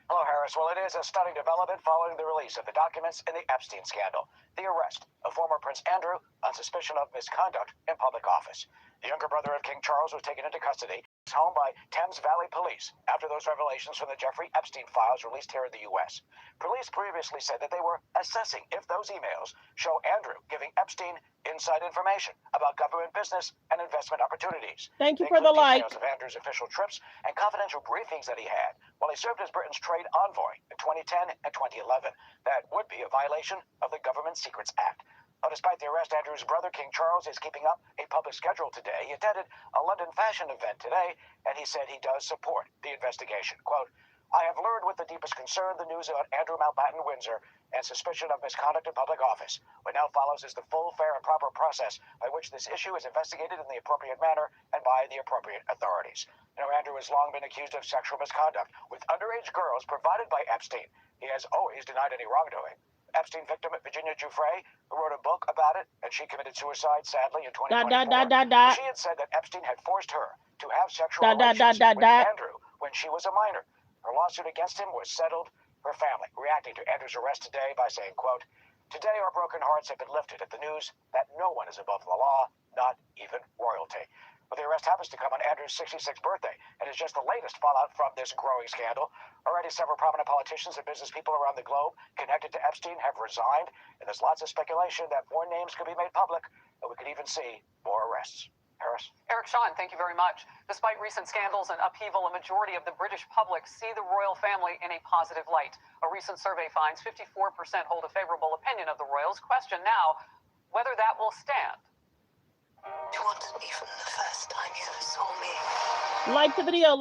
Speaker 12: Hello, Harris. Well, it is a stunning development following the release of the documents in the Epstein scandal. The arrest of former Prince Andrew on suspicion of misconduct in public office. The younger brother of King Charles was taken into custody. He was home by Thames Valley Police after those revelations from the Jeffrey Epstein files released here in the U.S. Police previously said that they were assessing if those emails show Andrew giving Epstein inside information about government business and investment opportunities.
Speaker 1: Thank you
Speaker 12: They
Speaker 1: for the
Speaker 12: include
Speaker 1: like.
Speaker 12: details of Andrew's official trips and confidential briefings that he had while he served as Britain's trade envoy in 2010 and 2011. That would be a violation of the Government Secrets Act. Now, despite the arrest, Andrew's brother, King Charles, is keeping up a public schedule today. He attended a London fashion event today, and he said he does support the investigation. Quote, I have learned with the deepest concern the news about Andrew Mountbatten Windsor and suspicion of misconduct in public office. What now follows is the full, fair, and proper process by which this issue is investigated in the appropriate manner and by the appropriate authorities. You know, Andrew has long been accused of sexual misconduct with underage girls provided by Epstein. He has always denied any wrongdoing. Epstein victim Virginia Giuffre, who wrote a book about it, and she committed suicide, sadly, in 2024. She had said that Epstein had forced her to have sexual relations with Andrew when she was a minor. Her lawsuit against him was settled. Her family reacting to Andrew's arrest today by saying, quote, today our broken hearts have been lifted at the news that no one is above the law, not even royalty. Well, the arrest happens to come on Andrew's 66th birthday and is just the latest fallout from this growing scandal. Already several prominent politicians and business people around the globe connected to Epstein have resigned, and there's lots of speculation that more names could be made public, and we could even see more arrests. Harris?
Speaker 23: Eric Shawn, thank you very much. Despite recent scandals and upheaval, a majority of the British public see the royal family in a positive light. A recent survey finds 54% hold a favorable opinion of the royals. Question now, whether that will stand.
Speaker 5: You wanted me from the first time you ever saw me.
Speaker 1: Like the video,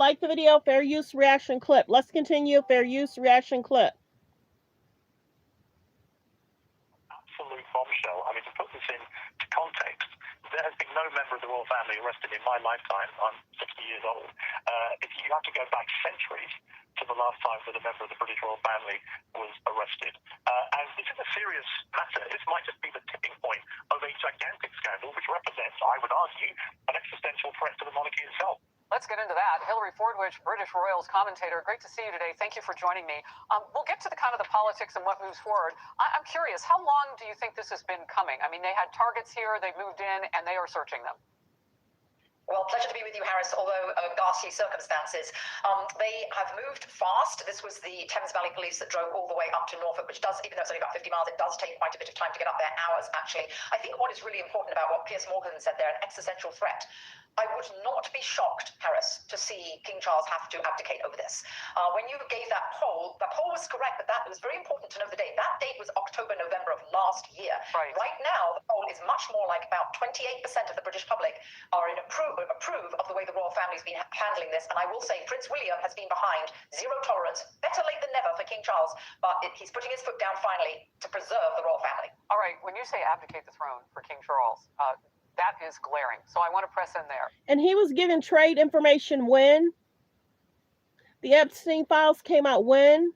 Speaker 1: fair use reaction clip. Let's continue, fair use reaction clip.
Speaker 16: Absolute bombshell. I mean, to put this into context, there has been no member of the royal family arrested in my lifetime. I'm 60 years old. If you have to go back centuries to the last time that a member of the British royal family was arrested. And this is a serious matter. This might just be the tipping point of a gigantic scandal, which represents, I would argue, an existential threat to the monarchy itself.
Speaker 23: Let's get into that. Hillary Fordwich, British Royals commentator, great to see you today. Thank you for joining me. We'll get to the kind of the politics and what moves forward. I'm curious, how long do you think this has been coming? I mean, they had targets here, they moved in, and they are searching them.
Speaker 4: Well, pleasure to be with you, Harris, although ghastly circumstances. They have moved fast. This was the Thames Valley Police that drove all the way up to Norfolk, which does, even though it's only about 50 miles, it does take quite a bit of time to get up there, hours, actually. I think what is really important about what Piers Morgan said there, an existential threat. I would not be shocked, Harris, to see King Charles have to abdicate over this. When you gave that poll was correct, but that was very important to know the date. That date was October, November of last year. Right now, the poll is much more like about 28% of the British public are in approve of the way the royal family's been handling this. And I will say Prince William has been behind. Zero tolerance. Better late than never for King Charles. But he's putting his foot down finally to preserve the royal family.
Speaker 23: All right, when you say abdicate the throne for King Charles, that is glaring. So I want to press in there.
Speaker 1: And he was given trade information when? The Epstein files came out when?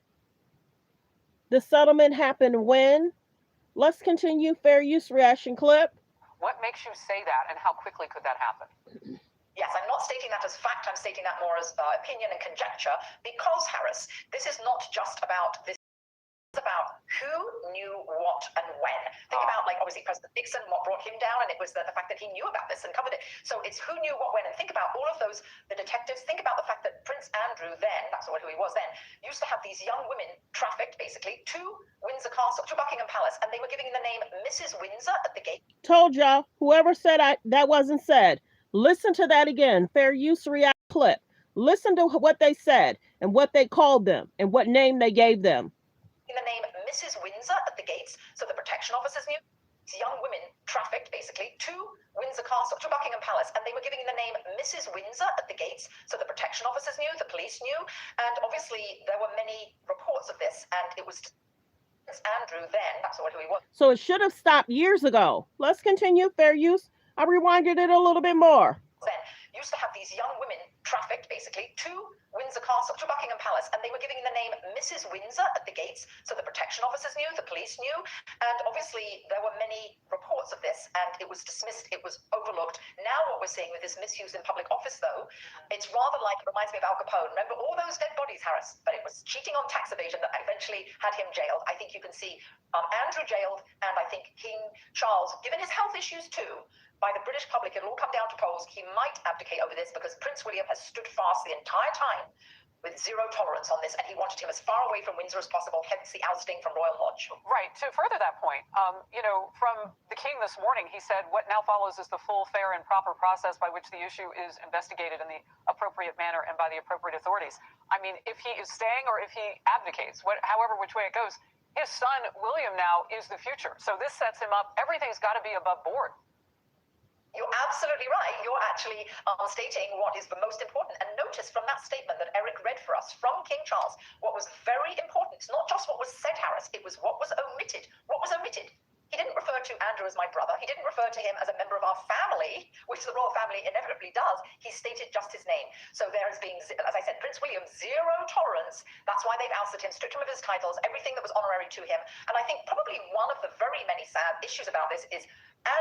Speaker 1: The settlement happened when? Let's continue, fair use reaction clip.
Speaker 23: What makes you say that, and how quickly could that happen?
Speaker 4: Yes, I'm not stating that as fact. I'm stating that more as opinion and conjecture, because, Harris, this is not just about this. It's about who knew what and when. Think about, like, obviously President Nixon, what brought him down, and it was the fact that he knew about this and covered it. So it's who knew what when, and think about all of those, the detectives. Think about the fact that Prince Andrew then, that's who he was then, used to have these young women trafficked, basically, to Windsor Castle, to Buckingham Palace, and they were giving the name Mrs. Windsor at the gate.
Speaker 1: Told y'all, whoever said that wasn't said. Listen to that again, fair use react clip. Listen to what they said, and what they called them, and what name they gave them.
Speaker 4: The name Mrs. Windsor at the gates, so the protection officers knew. These young women trafficked, basically, to Windsor Castle, to Buckingham Palace, and they were giving the name Mrs. Windsor at the gates, so the protection officers knew, the police knew, and obviously there were many reports of this, and it was Prince Andrew then, that's who he was.
Speaker 1: So it should have stopped years ago. Let's continue, fair use. I rewinded it a little bit more.
Speaker 4: Then used to have these young women trafficked, basically, to
Speaker 9: Windsor Castle, to Buckingham Palace, and they were giving the name Mrs. Windsor at the gates, so the protection officers knew, the police knew, and obviously there were many reports of this, and it was dismissed, it was overlooked. Now what we're seeing with this misuse in public office, though, it's rather like, it reminds me of Al Capone. Remember all those dead bodies, Harris? But it was cheating on tax evasion that eventually had him jailed. I think you can see Andrew jailed, and I think King Charles, given his health issues too, by the British public, it'll all come down to polls. He might abdicate over this because Prince William has stood fast the entire time with zero tolerance on this, and he wanted him as far away from Windsor as possible, hence the ousting from Royal Lodge.
Speaker 23: Right. To further that point, from the King this morning, he said what now follows is the full, fair, and proper process by which the issue is investigated in the appropriate manner and by the appropriate authorities. I mean, if he is staying or if he abdicates, however which way it goes, his son, William, now is the future. So this sets him up. Everything's got to be above board.
Speaker 9: You're absolutely right. You're actually stating what is the most important. And notice from that statement that Eric read for us from King Charles, what was very important. It's not just what was said, Harris. It was what was omitted. What was omitted? He didn't refer to Andrew as my brother. He didn't refer to him as a member of our family, which the royal family inevitably does. He stated just his name. So there has been, as I said, Prince William, zero tolerance. That's why they've ousted him, stripped him of his titles, everything that was honorary to him. And I think probably one of the very many sad issues about this is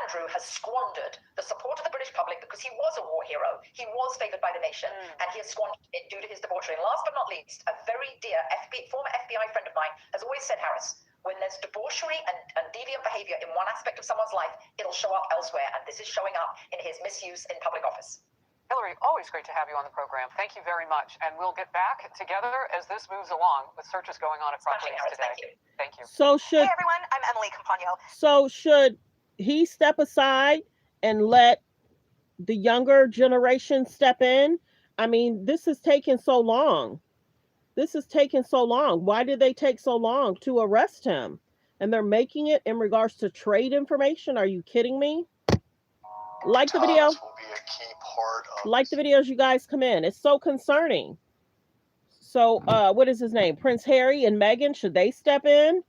Speaker 9: Andrew has squandered the support of the British public because he was a war hero. He was favoured by the nation, and he has squandered it due to his debauchery. And last but not least, a very dear former FBI friend of mine has always said, Harris, when there's debauchery and deviant behaviour in one aspect of someone's life, it'll show up elsewhere, and this is showing up in his misuse in public office.
Speaker 23: Hillary, always great to have you on the program. Thank you very much, and we'll get back together as this moves along with searches going on at properties today. Thank you.
Speaker 1: So should,
Speaker 21: hey everyone, I'm Emily Campagno.
Speaker 1: So should he step aside and let the younger generation step in? I mean, this is taking so long. Why did they take so long to arrest him? And they're making it in regards to trade information. Are you kidding me? Like the video. Like the video as you guys come in. It's so concerning. So what is his name? Prince Harry and Meghan, should they step in?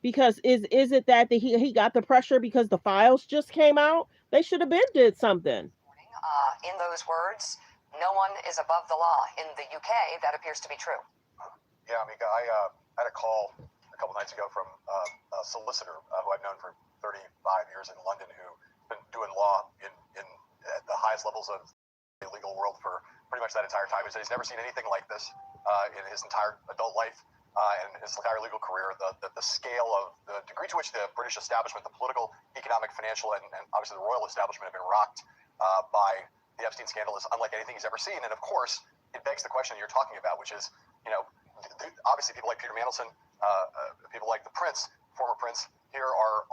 Speaker 1: Because is it that he got the pressure because the files just came out? They should have been did something.
Speaker 21: In those words, no one is above the law. In the UK, that appears to be true.
Speaker 10: Yeah, Mika, I had a call a couple nights ago from a solicitor who I've known for 35 years in London, who's been doing law at the highest levels of the legal world for pretty much that entire time. He said he's never seen anything like this in his entire adult life and his entire legal career. The scale of the degree to which the British establishment, the political, economic, financial, and obviously the royal establishment have been rocked by the Epstein scandal is unlike anything he's ever seen. And of course, it begs the question you're talking about, which is, obviously people like Peter Mandelson, people like the Prince, former Prince here are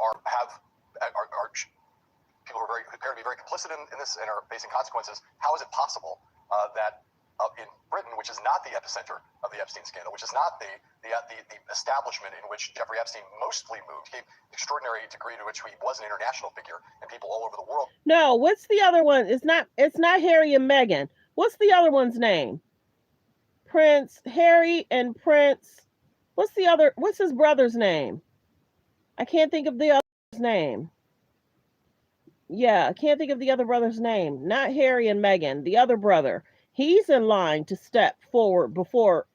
Speaker 10: people who appear to be very complicit in this and are facing consequences. How is it possible that in Britain, which is not the epicenter of the Epstein scandal, which is not the establishment in which Jeffrey Epstein mostly moved, gave extraordinary degree to which he was an international figure and people all over the world.
Speaker 1: No, what's the other one? It's not Harry and Meghan. What's the other one's name? Prince Harry and Prince. What's his brother's name? I can't think of the other's name. Yeah, I can't think of the other brother's name. Not Harry and Meghan, the other brother. He's in line to step forward before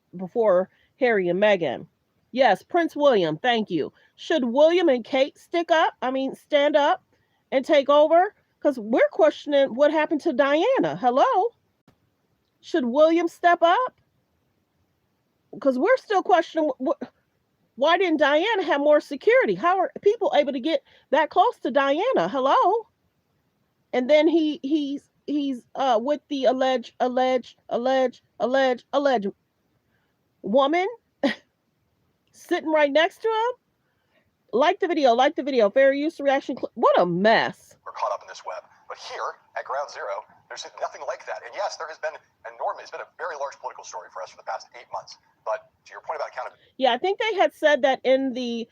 Speaker 1: Harry and Meghan. Yes, Prince William, thank you. Should William and Kate stand up and take over? Because we're questioning what happened to Diana. Hello? Should William step up? Because we're still questioning why didn't Diana have more security? How are people able to get that close to Diana? Hello? And then he's with the alleged woman sitting right next to him. Like the video. Fair use reaction. What a mess.
Speaker 10: We're caught up in this web. But here at Ground Zero, there's nothing like that. And yes, there has been it's been a very large political story for us for the past 8 months. But to your point about accountability.
Speaker 1: Yeah, I think they had said that in the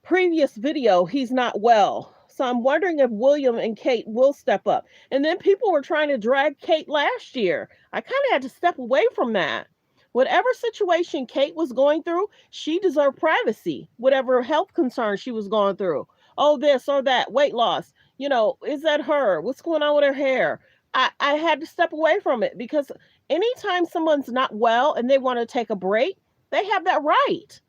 Speaker 1: previous video, he's not well. So I'm wondering if William and Kate will step up. And then people were trying to drag Kate last year. I kind of had to step away from that. Whatever situation Kate was going through, she deserved privacy. Whatever health concerns she was going through. Oh, this or that, weight loss. Is that her? What's going on with her hair? I had to step away from it because anytime someone's not well and they want to take a break, they have that right.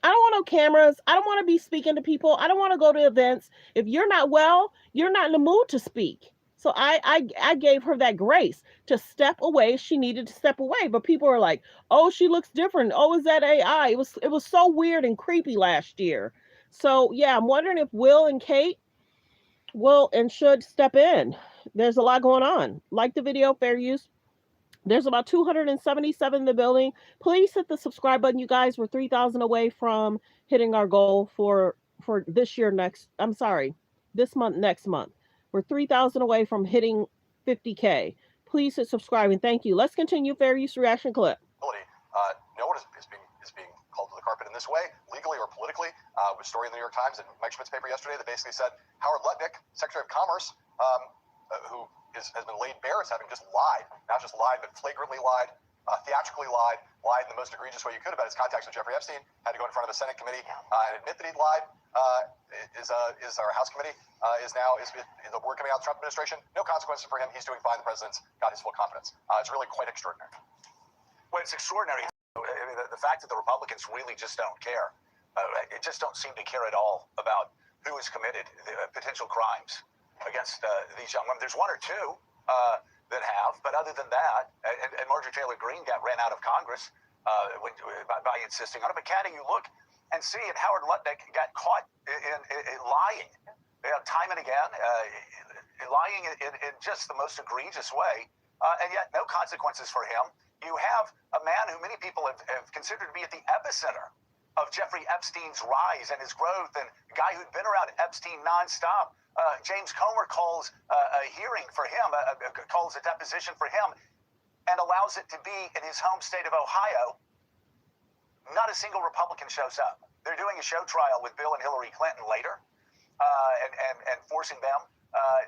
Speaker 1: I don't want no cameras. I don't want to be speaking to people. I don't want to go to events. If you're not well, you're not in the mood to speak. So I gave her that grace to step away. She needed to step away. But people are like, oh, she looks different. Oh, is that AI? It was so weird and creepy last year. So yeah, I'm wondering if Will and Kate will and should step in. There's a lot going on. Like the video, fair use. There's about 277 in the building. Please hit the subscribe button, you guys. We're 3,000 away from hitting our goal for this year next. I'm sorry, this month, next month. We're 3,000 away from hitting 50K. Please hit subscribe and thank you. Let's continue fair use reaction clip.
Speaker 10: No one is being called to the carpet in this way, legally or politically. A story in the New York Times and Mike Schmidt's paper yesterday that basically said Howard Lutnick, Secretary of Commerce, who has been laid bare as having just lied, not just lied, but flagrantly lied, theatrically lied in the most egregious way you could about his contacts with Jeffrey Epstein, had to go in front of a Senate committee and admit that he'd lied. Is our House committee is the word coming out of the Trump administration? No consequences for him. He's doing fine. The president's got his full confidence. It's really quite extraordinary.
Speaker 11: Well, it's extraordinary. I mean, the fact that the Republicans really just don't care. It just don't seem to care at all about who has committed potential crimes against these young women. There's one or two that have, but other than that, and Marjorie Taylor Greene ran out of Congress by insisting on it. But Caddy, you look and see, and Howard Lutnick got caught in lying, time and again, lying in just the most egregious way, and yet no consequences for him. You have a man who many people have considered to be at the epicenter of Jeffrey Epstein's rise and his growth, and a guy who'd been around Epstein nonstop. James Comer calls a hearing for him, calls a deposition for him, and allows it to be in his home state of Ohio. Not a single Republican shows up. They're doing a show trial with Bill and Hillary Clinton later, and forcing them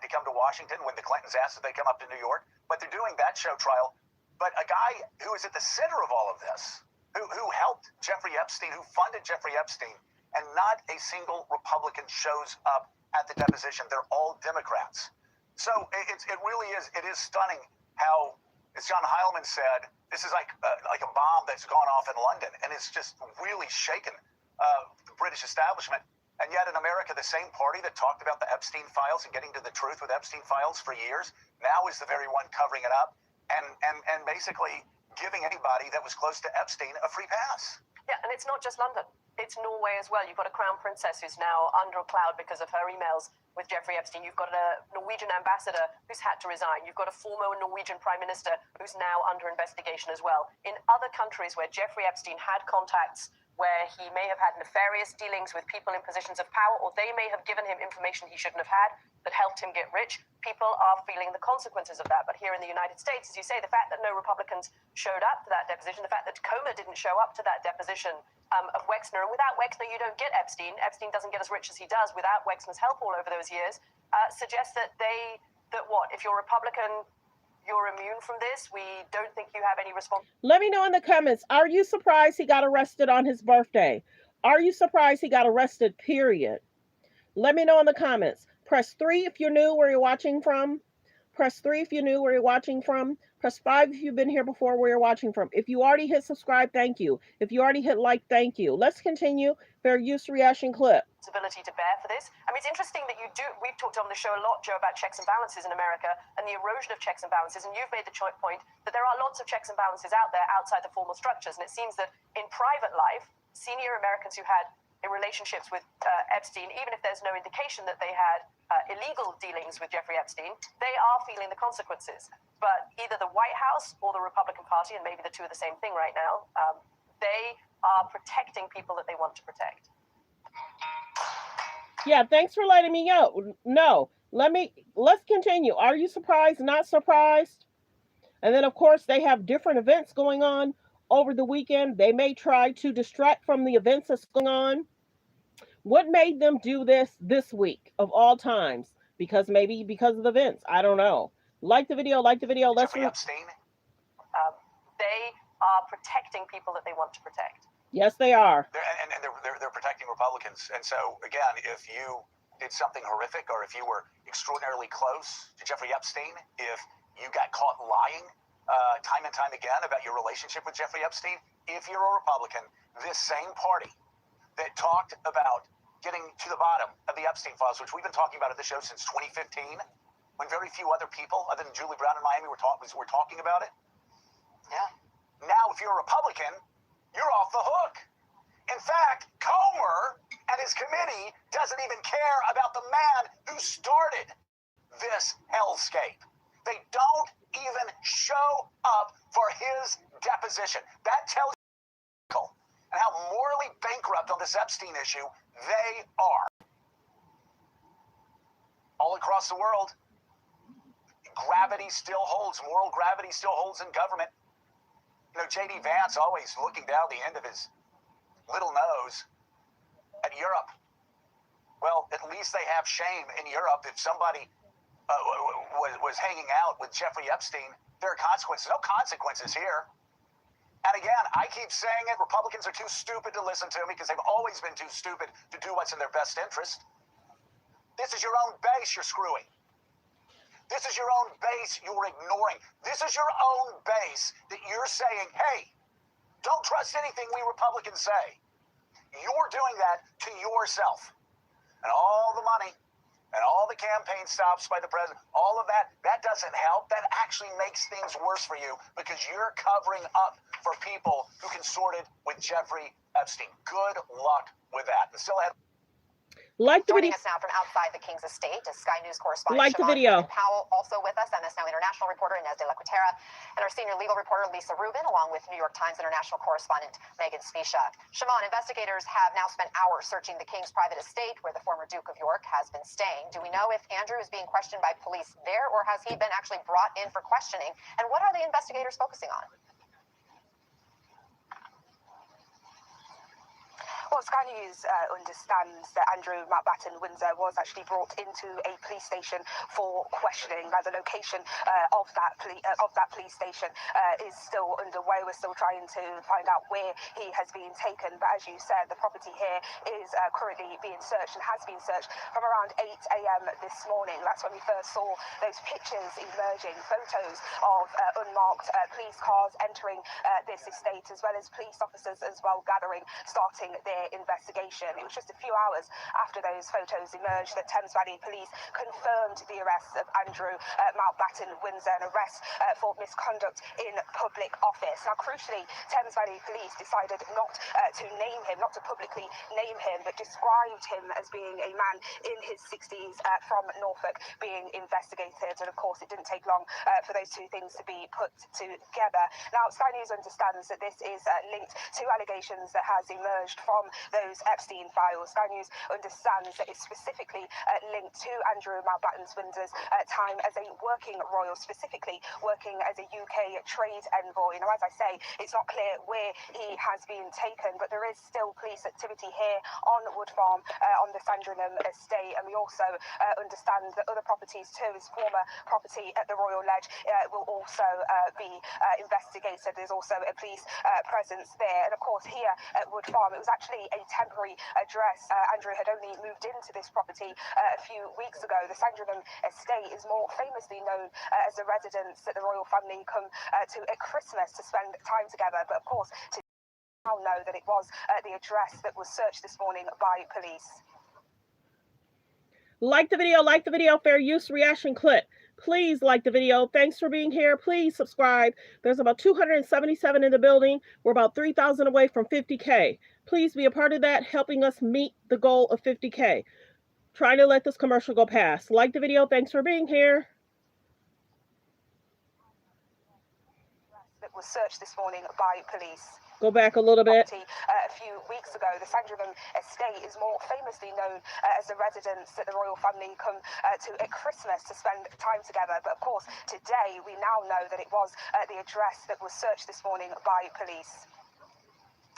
Speaker 11: to come to Washington when the Clintons asked if they come up to New York. But they're doing that show trial. But a guy who is at the center of all of this, who helped Jeffrey Epstein, who funded Jeffrey Epstein, and not a single Republican shows up at the deposition. They're all Democrats. So it really is. It is stunning how, as John Heilman said, this is like a bomb that's gone off in London, and it's just really shaken the British establishment. And yet in America, the same party that talked about the Epstein files and getting to the truth with Epstein files for years, now is the very one covering it up and basically giving anybody that was close to Epstein a free pass.
Speaker 4: Yeah, and it's not just London. It's Norway as well. You've got a crown princess who's now under a cloud because of her emails with Jeffrey Epstein. You've got a Norwegian ambassador who's had to resign. You've got a former Norwegian prime minister who's now under investigation as well. In other countries where Jeffrey Epstein had contacts, where he may have had nefarious dealings with people in positions of power, or they may have given him information he shouldn't have had that helped him get rich, people are feeling the consequences of that. But here in the United States, as you say, the fact that no Republicans showed up to that deposition, the fact that Comer didn't show up to that deposition of Wexner, and without Wexner, you don't get Epstein. Epstein doesn't get as rich as he does without Wexner's help all over those years, suggests that if you're Republican, you're immune from this. We don't think you have any responsibility.
Speaker 1: Let me know in the comments. Are you surprised he got arrested on his birthday? Are you surprised he got arrested, period? Let me know in the comments. Press 3 if you're new where you're watching from. Press 3 if you're new where you're watching from. Press 5 if you've been here before where you're watching from. If you already hit subscribe, thank you. If you already hit like, thank you. Let's continue. Fair use reaction clip.
Speaker 4: Ability to bear for this. I mean, it's interesting that we've talked on the show a lot, Joe, about checks and balances in America and the erosion of checks and balances, and you've made the point that there are lots of checks and balances out there outside the formal structures, and it seems that in private life, senior Americans who had relationships with Epstein, even if there's no indication that they had illegal dealings with Jeffrey Epstein, they are feeling the consequences. But either the White House or the Republican Party, and maybe the two are the same thing right now, they are protecting people that they want to protect.
Speaker 1: Yeah, thanks for letting me know. No, let's continue. Are you surprised? Not surprised? And then, of course, they have different events going on over the weekend. They may try to distract from the events that's going on. What made them do this week of all times? Because of the events. I don't know. Like the video. Let's
Speaker 11: Jeffrey Epstein.
Speaker 4: They are protecting people that they want to protect.
Speaker 1: Yes, they are.
Speaker 11: They're protecting Republicans. And so, again, if you did something horrific, or if you were extraordinarily close to Jeffrey Epstein, if you got caught lying time and time again about your relationship with Jeffrey Epstein, if you're a Republican, this same party that talked about getting to the bottom of the Epstein files, which we've been talking about at the show since 2015, when very few other people, other than Julie Brown in Miami, were talking about it.
Speaker 21: Yeah.
Speaker 11: Now, if you're a Republican, you're off the hook. In fact, Comer and his committee doesn't even care about the man who started this hellscape. They don't even show up for his deposition. That tells you and how morally bankrupt on this Epstein issue they are. All across the world, gravity still holds, moral gravity still holds in government. You know, J.D. Vance always looking down the end of his little nose at Europe. Well, at least they have shame in Europe. If somebody was hanging out with Jeffrey Epstein, there are consequences. No consequences here. And again, I keep saying it, Republicans are too stupid to listen to me because they've always been too stupid to do what's in their best interest. This is your own base you're screwing. This is your own base you're ignoring. This is your own base that you're saying, hey, don't trust anything we Republicans say. You're doing that to yourself. And all the money and all the campaign stops by the president, all of that, that doesn't help. That actually makes things worse for you because you're covering up for people who consorted with Jeffrey Epstein. Good luck with that. And still ahead.
Speaker 1: Like the
Speaker 4: Joining
Speaker 1: video.
Speaker 4: us now from outside the King's estate is Sky News correspondent
Speaker 1: Like the
Speaker 4: Siobhan
Speaker 1: video.
Speaker 4: Powell, also with us, MS Now International reporter Inez de la Cuetara, and our senior legal reporter Lisa Rubin, along with New York Times international correspondent Megan Spieshak. Siobhan, investigators have now spent hours searching the King's private estate where the former Duke of York has been staying. Do we know if Andrew is being questioned by police there, or has he been actually brought in for questioning? And what are the investigators focusing on?
Speaker 13: Well, Sky News understands that Andrew Mountbatten Windsor was actually brought into a police station for questioning. Now, the location of that police station is still underway. We're still trying to find out where he has been taken. But as you said, the property here is currently being searched and has been searched from around 8 a.m. this morning. That's when we first saw those pictures emerging, photos of unmarked police cars entering this estate, as well as police officers as well gathering, starting their investigation. It was just a few hours after those photos emerged that Thames Valley Police confirmed the arrest of Andrew Mountbatten Windsor, an arrest for misconduct in public office. Now, crucially, Thames Valley Police decided not to name him, not to publicly name him, but described him as being a man in his 60s from Norfolk being investigated. And of course, it didn't take long for those two things to be put together. Now, Sky News understands that this is linked to allegations that has emerged from those Epstein files. Sky News understands that it's specifically linked to Andrew Mountbatten Windsor's time as a working royal, specifically working as a UK trade envoy. Now, as I say, it's not clear where he has been taken, but there is still police activity here on Wood Farm, on the Sandringham estate, and we also understand that other properties too, his former property at the Royal Ledge, will also be investigated. There's also a police presence there, and of course here at Wood Farm, it was actually a temporary address. Andrew had only moved into this property a few weeks ago. The Sandringham estate is more famously known as the residence that the royal family come to at Christmas to spend time together. But of course, to now know that it was the address that was searched this morning by police.
Speaker 1: Like the video, fair use reaction clip. Please like the video. Thanks for being here. Please subscribe. There's about 277 in the building. We're about 3,000 away from 50K. Please be a part of that, helping us meet the goal of 50K. Trying to let this commercial go past. Like the video. Thanks for being here.
Speaker 13: That was searched this morning by police.
Speaker 1: Go back a little bit.
Speaker 13: A few weeks ago, the Sandringham estate is more famously known as the residence that the royal family come to at Christmas to spend time together. But of course, today we now know that it was the address that was searched this morning by police.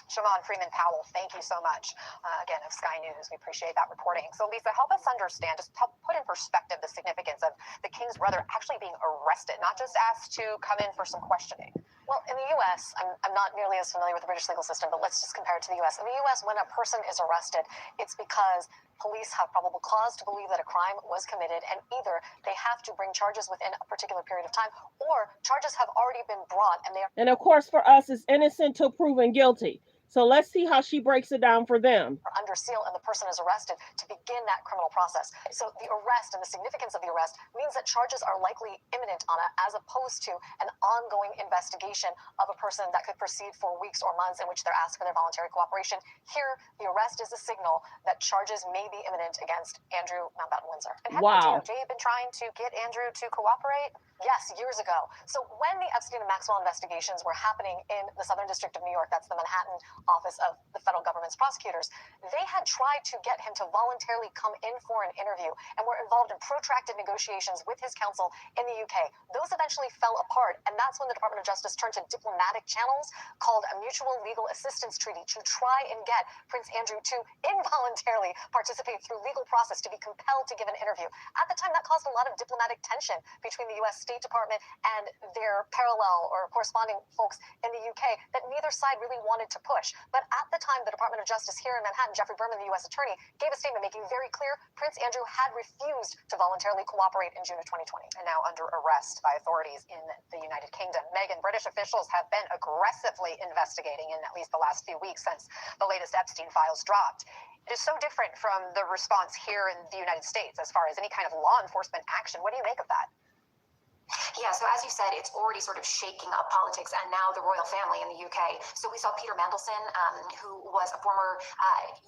Speaker 4: Siobhan Freeman Powell, thank you so much. Again, of Sky News, we appreciate that reporting. So, Lisa, help us understand, just help put in perspective the significance of the King's brother actually being arrested, not just asked to come in for some questioning. Well, in the U.S., I'm not nearly as familiar with the British legal system, but let's just compare it to the U.S. In the U.S., when a person is arrested, it's because police have probable cause to believe that a crime was committed, and either they have to bring charges within a particular period of time, or charges have already been brought, and they are...
Speaker 1: And of course, for us, it's innocent till proven guilty. So let's see how she breaks it down for them.
Speaker 4: Under seal, and the person is arrested to begin that criminal process. So the arrest and the significance of the arrest means that charges are likely imminent on it, as opposed to an ongoing investigation of a person that could proceed for weeks or months in which they're asked for their voluntary cooperation. Here, the arrest is a signal that charges may be imminent against Andrew Mountbatten Windsor. And
Speaker 1: wow.
Speaker 4: Have the DOJ been trying to get Andrew to cooperate? Yes, years ago. So when the Epstein and Maxwell investigations were happening in the Southern District of New York, that's the Manhattan office of the federal government's prosecutors, they had tried to get him to voluntarily come in for an interview and were involved in protracted negotiations with his counsel in the UK. Those eventually fell apart, and that's when the Department of Justice turned to diplomatic channels called a mutual legal assistance treaty to try and get Prince Andrew to involuntarily participate through legal process to be compelled to give an interview. At the time, that caused a lot of diplomatic tension between the U.S. State Department and their parallel or corresponding folks in the UK that neither side really wanted to push. But at the time, the Department of Justice here in Manhattan, Jeffrey Berman, the U.S. attorney, gave a statement making very clear Prince Andrew had refused to voluntarily cooperate in June of 2020. And now under arrest by authorities in the United Kingdom. Meghan, British officials have been aggressively investigating in at least the last few weeks since the latest Epstein files dropped. It is so different from the response here in the United States as far as any kind of law enforcement action. What do you make of that?
Speaker 14: Yeah, so as you said, it's already sort of shaking up politics and now the royal family in the UK. So we saw Peter Mandelson, who was a former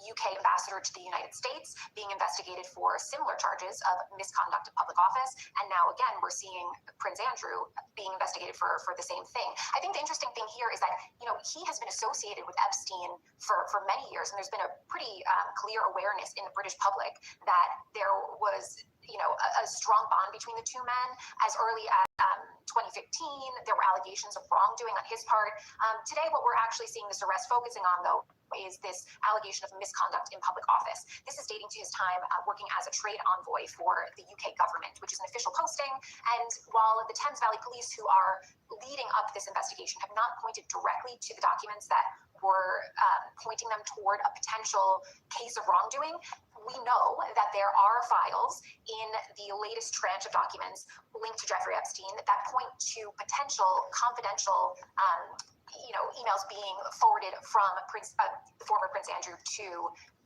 Speaker 14: UK ambassador to the United States, being investigated for similar charges of misconduct in public office. And now again, we're seeing Prince Andrew being investigated for the same thing. I think the interesting thing here is that, you know, he has been associated with Epstein for many years, and there's been a pretty clear awareness in the British public that there was, you know, a strong bond between the two men. As early as 2015, there were allegations of wrongdoing on his part. Today, what we're actually seeing this arrest focusing on, though, is this allegation of misconduct in public office. This is dating to his time working as a trade envoy for the UK government, which is an official posting. And while the Thames Valley Police, who are leading up this investigation, have not pointed directly to the documents that were pointing them toward a potential case of wrongdoing, we know that there are files in the latest tranche of documents linked to Jeffrey Epstein that point to potential confidential emails being forwarded from former Prince Andrew to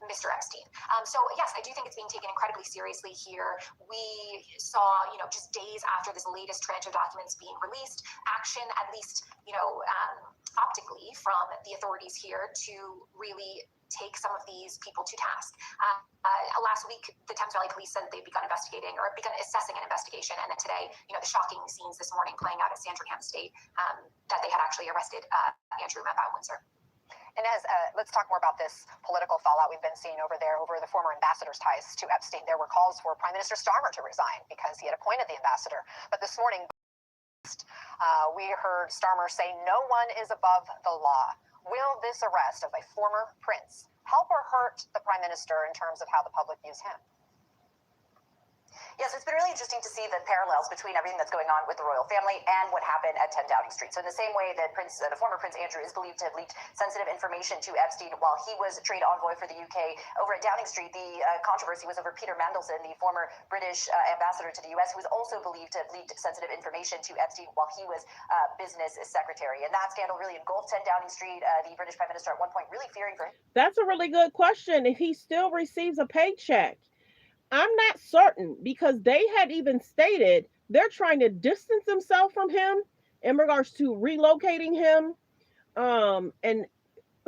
Speaker 14: Mr. Epstein. So yes, I do think it's being taken incredibly seriously here. We saw, just days after this latest tranche of documents being released, action, at least, optically, from the authorities here to really take some of these people to task. Last week, the Thames Valley Police said they've begun investigating or begun assessing an investigation. And then today, the shocking scenes this morning playing out at Sandringham State, that they had actually arrested Andrew Mountbatten Windsor.
Speaker 4: And let's talk more about this political fallout we've been seeing over there over the former ambassador's ties to Epstein. There were calls for Prime Minister Starmer to resign because he had appointed the ambassador. But this morning, we heard Starmer say no one is above the law. Will this arrest of a former prince help or hurt the prime minister in terms of how the public views him?
Speaker 18: Yes, it's been really interesting to see the parallels between everything that's going on with the royal family and what happened at 10 Downing Street. So in the same way that the former Prince Andrew is believed to have leaked sensitive information to Epstein while he was trade envoy for the UK, over at Downing Street, the controversy was over Peter Mandelson, the former British ambassador to the US, who was also believed to have leaked sensitive information to Epstein while he was business secretary. And that scandal really engulfed 10 Downing Street, the British prime minister at one point really fearing for him.
Speaker 1: That's a really good question. If he still receives a paycheck, I'm not certain, because they had even stated they're trying to distance themselves from him in regards to relocating him, and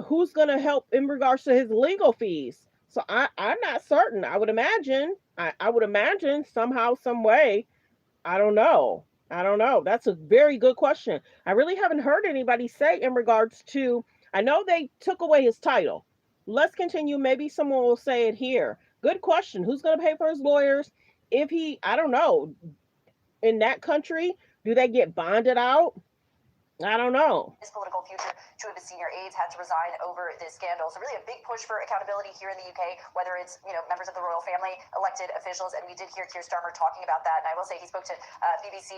Speaker 1: who's going to help in regards to his legal fees. So I'm not certain. I would imagine somehow, some way. I don't know. That's a very good question. I really haven't heard anybody say in regards to, I know they took away his title. Let's continue. Maybe someone will say it here. Good question. Who's going to pay for his lawyers? If I don't know, in that country, do they get bonded out? I don't know.
Speaker 18: His political future Two of his senior aides had to resign over this scandal. So really a big push for accountability here in the UK, whether it's, members of the royal family, elected officials, and we did hear Keir Starmer talking about that. And I will say he spoke to BBC,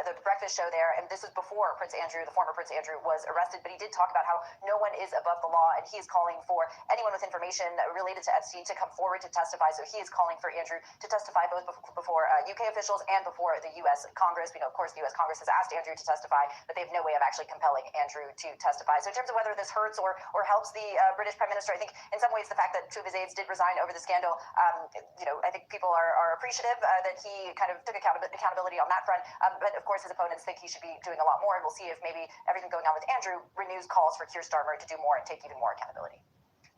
Speaker 18: the breakfast show there, and this was before Prince Andrew, the former Prince Andrew, was arrested, but he did talk about how no one is above the law, and he is calling for anyone with information related to Epstein to come forward to testify. So he is calling for Andrew to testify both before UK officials and before the U.S. Congress. We know, of course, the U.S. Congress has asked Andrew to testify, but they have no way of actually compelling Andrew to testify. So in terms of whether this hurts or helps the British Prime Minister, I think in some ways the fact that two of his aides did resign over the scandal, I think people are appreciative that he kind of took accountability on that front. But of course, his opponents think he should be doing a lot more, and we'll see if maybe everything going on with Andrew renews calls for Keir Starmer to do more and take even more accountability.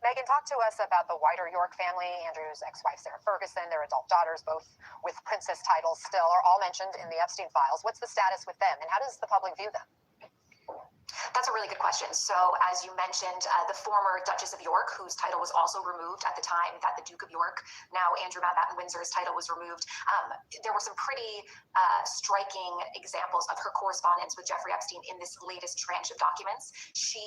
Speaker 4: Megan, talk to us about the wider York family. Andrew's ex-wife, Sarah Ferguson, their adult daughters, both with princess titles still, are all mentioned in the Epstein files. What's the status with them, and how does the public view them?
Speaker 14: That's a really good question. So, as you mentioned, the former Duchess of York, whose title was also removed at the time that the Duke of York, now Andrew Mountbatten Windsor's title was removed, there were some pretty striking examples of her correspondence with Jeffrey Epstein in this latest tranche of documents. She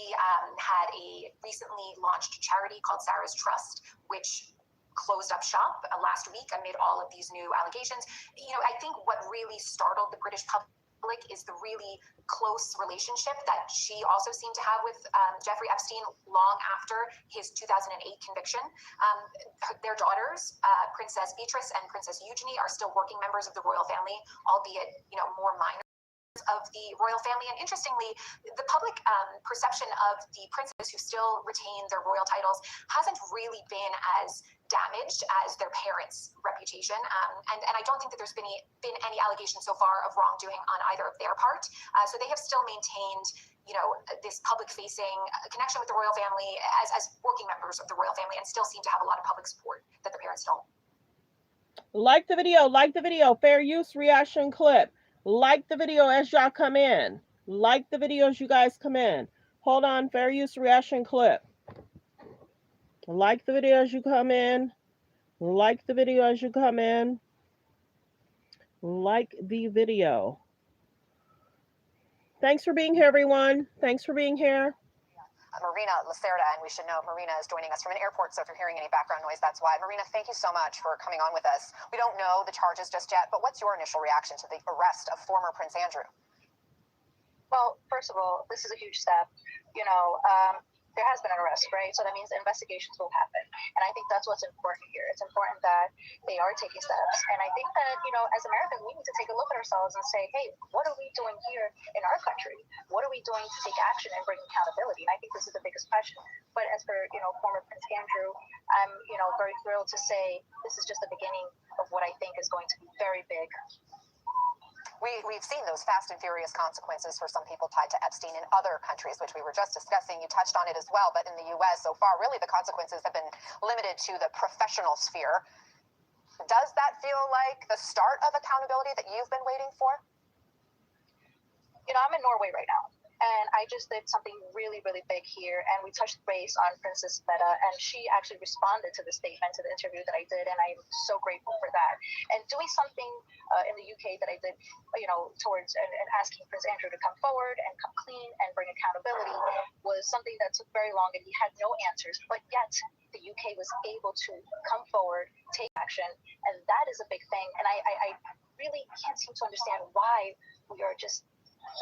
Speaker 14: had a recently launched charity called Sarah's Trust, which closed up shop last week amid all of these new allegations. I think what really startled the British public is the really close relationship that she also seemed to have with Jeffrey Epstein long after his 2008 conviction. Their daughters, Princess Beatrice and Princess Eugenie, are still working members of the royal family, albeit more minor of the royal family. And interestingly, the public perception of the princes who still retain their royal titles hasn't really been as damaged as their parents' reputation. And I don't think that there's been any allegation so far of wrongdoing on either of their part. So they have still maintained this public-facing connection with the royal family as working members of the royal family, and still seem to have a lot of public support that the parents don't.
Speaker 1: Like the video, fair use reaction clip. Like the video as y'all come in. Like the video as you guys come in. Hold on, fair use reaction clip. Like the video as you come in. Like the video as you come in. Like the video. Thanks for being here, everyone. Thanks for being here.
Speaker 4: Marina Lacerda, and we should know Marina is joining us from an airport, so if you're hearing any background noise, that's why. Marina, thank you so much for coming on with us. We don't know the charges just yet, but what's your initial reaction to the arrest of former Prince Andrew?
Speaker 21: Well, first of all, this is a huge step. There has been an arrest, right? So that means investigations will happen. And I think that's what's important here. It's important that they are taking steps. And I think that, as Americans, we need to take a look at ourselves and say, hey, what are we doing here in our country? What are we doing to take action and bring accountability? And I think this is the biggest question. But as for, former Prince Andrew, I'm, very thrilled to say this is just the beginning of what I think is going to be very big.
Speaker 4: We've seen those fast and furious consequences for some people tied to Epstein in other countries, which we were just discussing. You touched on it as well, but in the U.S. so far, really the consequences have been limited to the professional sphere. Does that feel like the start of accountability that you've been waiting for?
Speaker 21: I'm in Norway right now. And I just did something really, really big here. And we touched base on Princess Meta, and she actually responded to the statement, to the interview that I did. And I'm so grateful for that. And doing something in the UK that I did, towards and asking Prince Andrew to come forward and come clean and bring accountability was something that took very long, and he had no answers. But yet the UK was able to come forward, take action. And that is a big thing. And I really can't seem to understand why we are just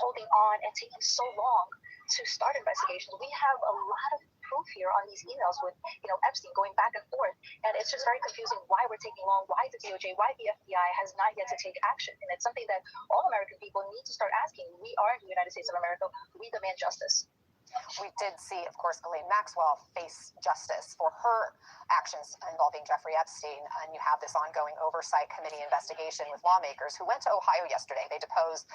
Speaker 21: holding on and taking so long to start investigations. We have a lot of proof here on these emails with, Epstein going back and forth. And it's just very confusing why we're taking long, why the DOJ, why the FBI has not yet to take action. And it's something that all American people need to start asking. We are in the United States of America. We demand justice.
Speaker 4: We did see, of course, Ghislaine Maxwell face justice for her actions involving Jeffrey Epstein. And you have this ongoing oversight committee investigation with lawmakers who went to Ohio yesterday. They deposed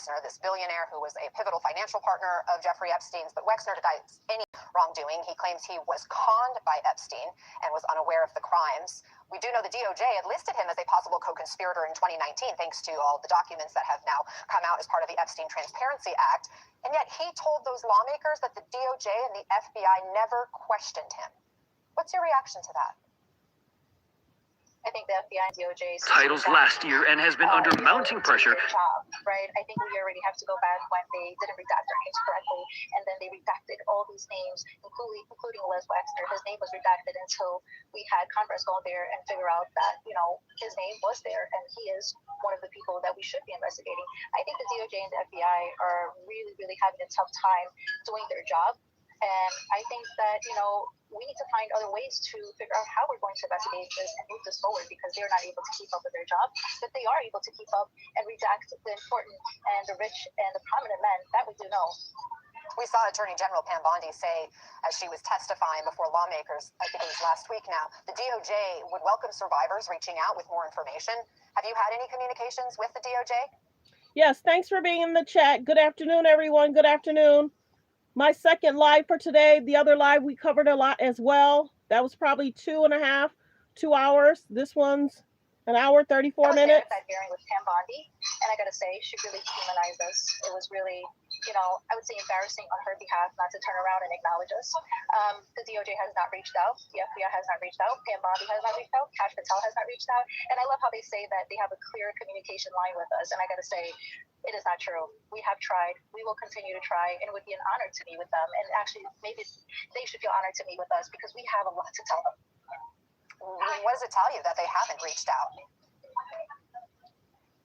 Speaker 4: Wexner, this billionaire who was a pivotal financial partner of Jeffrey Epstein's, but Wexner denies any wrongdoing. He claims he was conned by Epstein and was unaware of the crimes. We do know the DOJ had listed him as a possible co-conspirator in 2019, thanks to all the documents that have now come out as part of the Epstein Transparency Act. And yet he told those lawmakers that the DOJ and the FBI never questioned him. What's your reaction to that?
Speaker 3: I think the FBI and DOJ
Speaker 7: titles last year and has been under mounting pressure.
Speaker 3: Job, right? I think we already have to go back when they didn't redact their names correctly, and then they redacted all these names, including Les Wexner. His name was redacted until we had Congress go there and figure out that, you know, his name was there, and he is one of the people that we should be investigating. I think the DOJ and the FBI are really, really having a tough time doing their job. And I think that, you know, we need to find other ways to figure out how we're going to investigate this and move this forward, because they're not able to keep up with their job, but they are able to keep up and redact the important and the rich and the prominent men that we do know.
Speaker 4: We saw Attorney General Pam Bondi say, as she was testifying before lawmakers, I think it was last week now, the DOJ would welcome survivors reaching out with more information. Have you had any communications with the DOJ?
Speaker 1: Yes, thanks for being in the chat. Good afternoon, everyone. Good afternoon. My second live for today. The other live we covered a lot as well. That was probably 2 hours. This one's an hour, 34 minutes.
Speaker 3: That hearing with Pam Bondi, and I gotta say, she really humanized us. It was really, you know, I would say embarrassing on her behalf not to turn around and acknowledge us. The DOJ has not reached out. The FBI has not reached out. Pam Bondi has not reached out. Kash Patel has not reached out. And I love how they say that they have a clear communication line with us. And I gotta say, it is not true. We have tried. We will continue to try, and it would be an honor to meet with them. And actually, maybe they should feel honored to meet with us, because we have a lot to tell them.
Speaker 4: What does it tell you that they haven't reached out?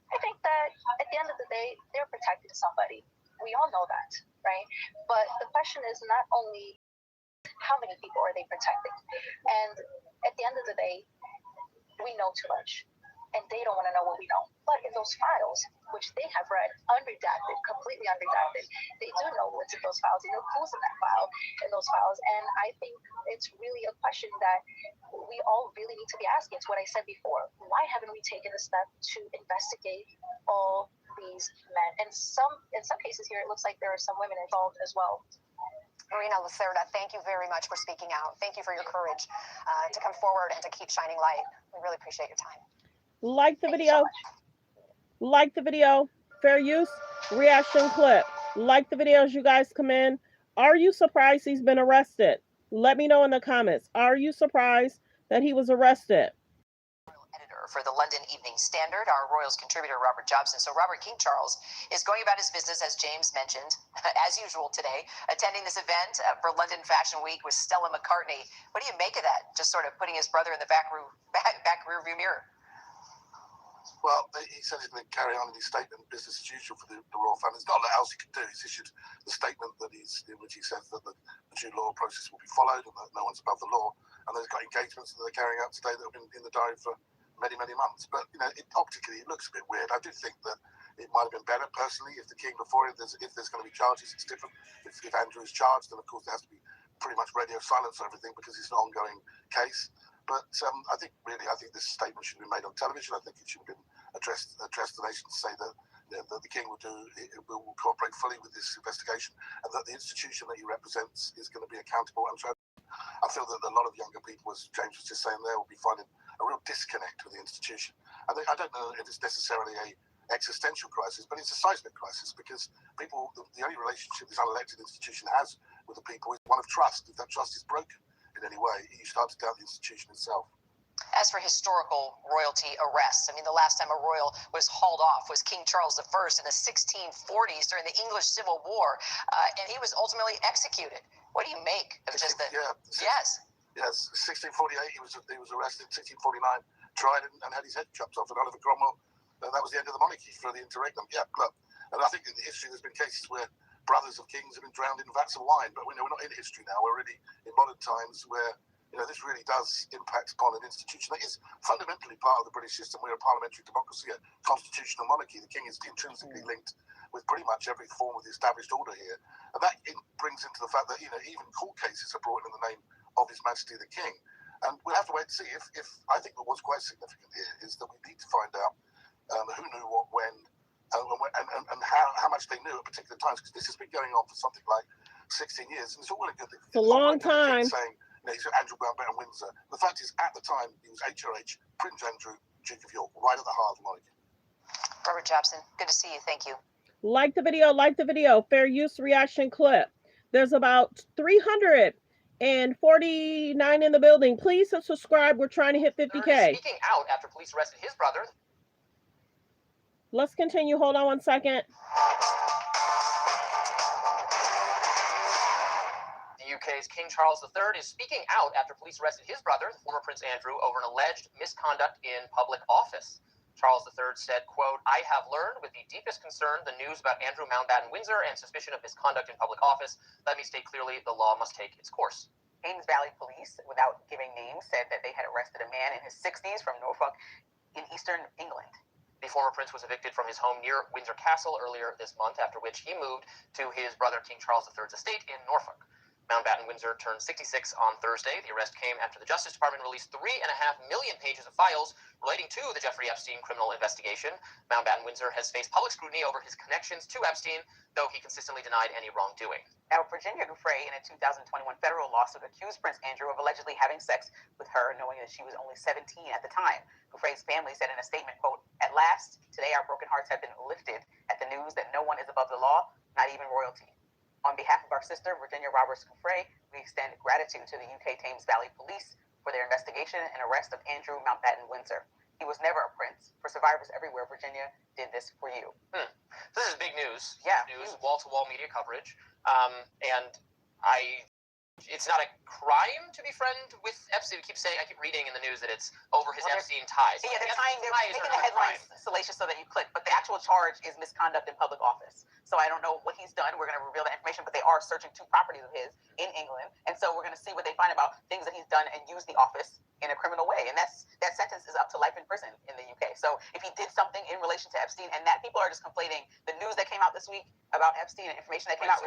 Speaker 3: I think that at the end of the day, they're protecting somebody. We all know that, right? But the question is not only how many people are they protecting? And at the end of the day, we know too much, and they don't want to know what we know. But in those files, which they have read, unredacted, completely unredacted, they do know what's in those files. They know who's in that file, in those files. And I think it's really a question that we all really need to be asking. It's what I said before. Why haven't we taken a step to investigate all these men? And in some cases here, it looks like there are some women involved as well.
Speaker 4: Marina Lacerda, thank you very much for speaking out. Thank you for your courage to come forward and to keep shining light. We really appreciate your time.
Speaker 1: Like the video. Like the video. Fair use. Reaction clip. Like the video as you guys come in. Are you surprised he's been arrested? Let me know in the comments. Are you surprised that he was arrested?
Speaker 17: For the London Evening Standard, our Royals contributor, Robert Jobson. So Robert, King Charles is going about his business, as James mentioned, as usual today, attending this event for London Fashion Week with Stella McCartney. What do you make of that? Just sort of putting his brother in the back rear view mirror.
Speaker 19: Well, he said he's going to carry on in his statement, business as usual for the royal family. There's not a lot else he can do. He's issued the statement in which he says that the due law process will be followed and that no one's above the law. And they've got engagements that they're carrying out today that have been in the diary for many, many months. But, you know, optically, it looks a bit weird. I do think that it might have been better, personally, if the king before him, if there's going to be charges, it's different. If Andrew is charged, then, of course, there has to be pretty much radio silence for everything because it's an ongoing case. But I think this statement should be made on television. I think it should have been addressed the nation to say that, you know, that the king will cooperate fully with this investigation, and that the institution that he represents is going to be accountable. And so I feel that a lot of younger people, as James was just saying there, will be finding a real disconnect with the institution. I don't know if it's necessarily a existential crisis, but it's a seismic crisis, because people, the only relationship this unelected institution has with the people is one of trust. If that trust is broken in any way, you start to doubt the institution itself.
Speaker 17: As for historical royalty arrests, I mean, the last time a royal was hauled off was King Charles I in the 1640s during the English Civil War, and he was ultimately executed. What do you make of just the... Yes.
Speaker 19: Yes, 1648, he was arrested. 1649, tried and had his head chopped off. And Oliver Cromwell, and that was the end of the monarchy for the interregnum. Yeah, look, and I think in history there's been cases where brothers of kings have been drowned in vats of wine. But we're not in history now. We're already in modern times where, you know, this really does impact upon an institution that is fundamentally part of the British system. We're a parliamentary democracy, a constitutional monarchy. The king is intrinsically linked with pretty much every form of the established order here. And that brings into the fact that, you know, even court cases are brought in the name of His Majesty the King. And we'll have to wait and see. If I think what was quite significant here is that we need to find out who knew what when and how much they knew at particular times, because this has been going on for something like 16 years, and it's all really good.
Speaker 1: It's a long time.
Speaker 19: Saying, you know, he's Andrew Mountbatten Windsor. The fact is, at the time, he was HRH, Prince Andrew, Duke of York, right at the heart of the monarchy.
Speaker 17: Robert Jobson, good to see you. Thank you.
Speaker 1: Like the video, fair use reaction clip. There's about 300 And 49 in the building. Please subscribe. We're trying to hit 50K.
Speaker 2: Speaking out after police arrested his brother.
Speaker 1: Let's continue. Hold on one second.
Speaker 2: The UK's King Charles III is speaking out after police arrested his brother, the former Prince Andrew, over an alleged misconduct in public office. Charles III said, quote, "I have learned with the deepest concern the news about Andrew Mountbatten Windsor and suspicion of misconduct in public office. Let me state clearly, the law must take its course."
Speaker 6: Thames Valley Police, without giving names, said that they had arrested a man in his 60s from Norfolk in eastern England.
Speaker 2: The former prince was evicted from his home near Windsor Castle earlier this month, after which he moved to his brother King Charles III's estate in Norfolk. Mountbatten Windsor turned 66 on Thursday. The arrest came after the Justice Department released 3.5 million pages of files relating to the Jeffrey Epstein criminal investigation. Mountbatten Windsor has faced public scrutiny over his connections to Epstein, though he consistently denied any wrongdoing.
Speaker 6: Now, Virginia Giuffre, in a 2021 federal lawsuit, accused Prince Andrew of allegedly having sex with her, knowing that she was only 17 at the time. Giuffre's family said in a statement, quote, "At last, today our broken hearts have been lifted at the news that no one is above the law, not even royalty. On behalf of our sister, Virginia Roberts Giuffre, we extend gratitude to the UK Thames Valley Police for their investigation and arrest of Andrew Mountbatten Windsor. He was never a prince. For survivors everywhere, Virginia did this for you."
Speaker 2: This is big news.
Speaker 6: Yeah.
Speaker 2: News, wall-to-wall media coverage. And it's not a crime to befriend with Epstein. I keep reading in the news that it's over his Epstein ties.
Speaker 6: Yeah, they're making the headlines salacious so that you click, but the actual charge is misconduct in public office. So I don't know what he's done. We're going to reveal that information, but they are searching 2 properties of his in England, and so we're going to see what they find about things that he's done and used the office in a criminal way. And that sentence is up to life in prison in the UK. So if he did something in relation to Epstein, and that people are just conflating the news that came out this week about Epstein and information that came out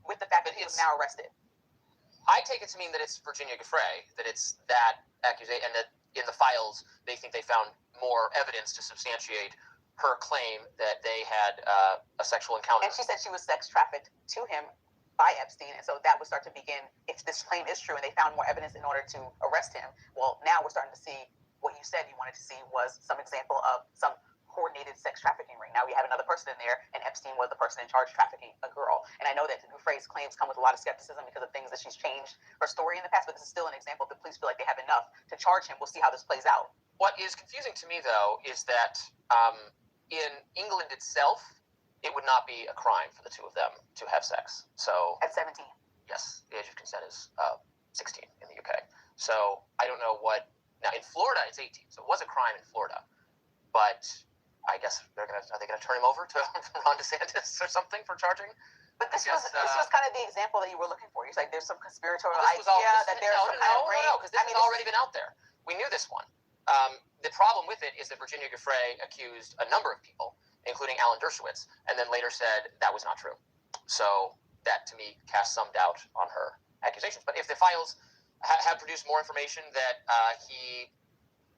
Speaker 6: with the fact that he was now arrested.
Speaker 2: I take it to mean that it's Virginia Giuffre, that it's that accusation, and that in the files they think they found more evidence to substantiate her claim that they had a sexual encounter.
Speaker 6: And she said she was sex trafficked to him by Epstein, and so that would start to begin, if this claim is true and they found more evidence in order to arrest him. Well, now we're starting to see what you said you wanted to see was some example of some coordinated sex trafficking ring. Now we have another person in there, and Epstein was the person in charge trafficking a girl. And I know that Giuffre's claims come with a lot of skepticism because of things that she's changed her story in the past, but this is still an example that police feel like they have enough to charge him. We'll see how this plays out.
Speaker 2: What is confusing to me, though, is that in England itself, it would not be a crime for the 2 of them to have sex. So
Speaker 6: at 17.
Speaker 2: Yes, the age of consent is 16 in the UK. So I don't know what. Now in Florida, it's 18, so it was a crime in Florida, but I guess are they gonna turn him over to Ron DeSantis or something for charging?
Speaker 6: But this was kind of the example that you were looking for. You're like, there's some conspiratorial idea that there's some kind of
Speaker 2: no, because this has already been out there. We knew this one. The problem with it is that Virginia Giuffre accused a number of people, including Alan Dershowitz, and then later said that was not true. So that, to me, casts some doubt on her accusations. But if the files have produced more information that he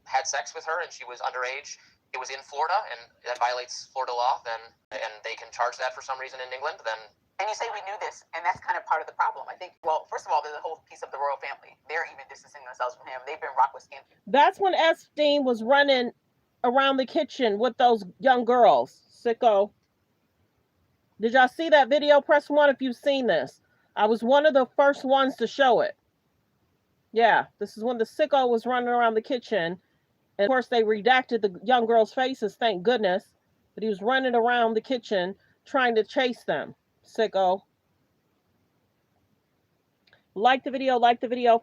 Speaker 2: had sex with her and she was underage, it was in Florida, and that violates Florida law, and they can charge that for some reason in England, then...
Speaker 6: And you say we knew this, and that's kind of part of the problem. I think, well, first of all, there's a whole piece of the royal family. They're even distancing themselves from him. They've been rocked with scandal.
Speaker 1: That's when Epstein was running around the kitchen with those young girls. Sicko. Did y'all see that video? Press 1 if you've seen this. I was one of the first ones to show it. Yeah, this is when the sicko was running around the kitchen. And of course, they redacted the young girls' faces, thank goodness. But he was running around the kitchen trying to chase them. Sicko. Like the video,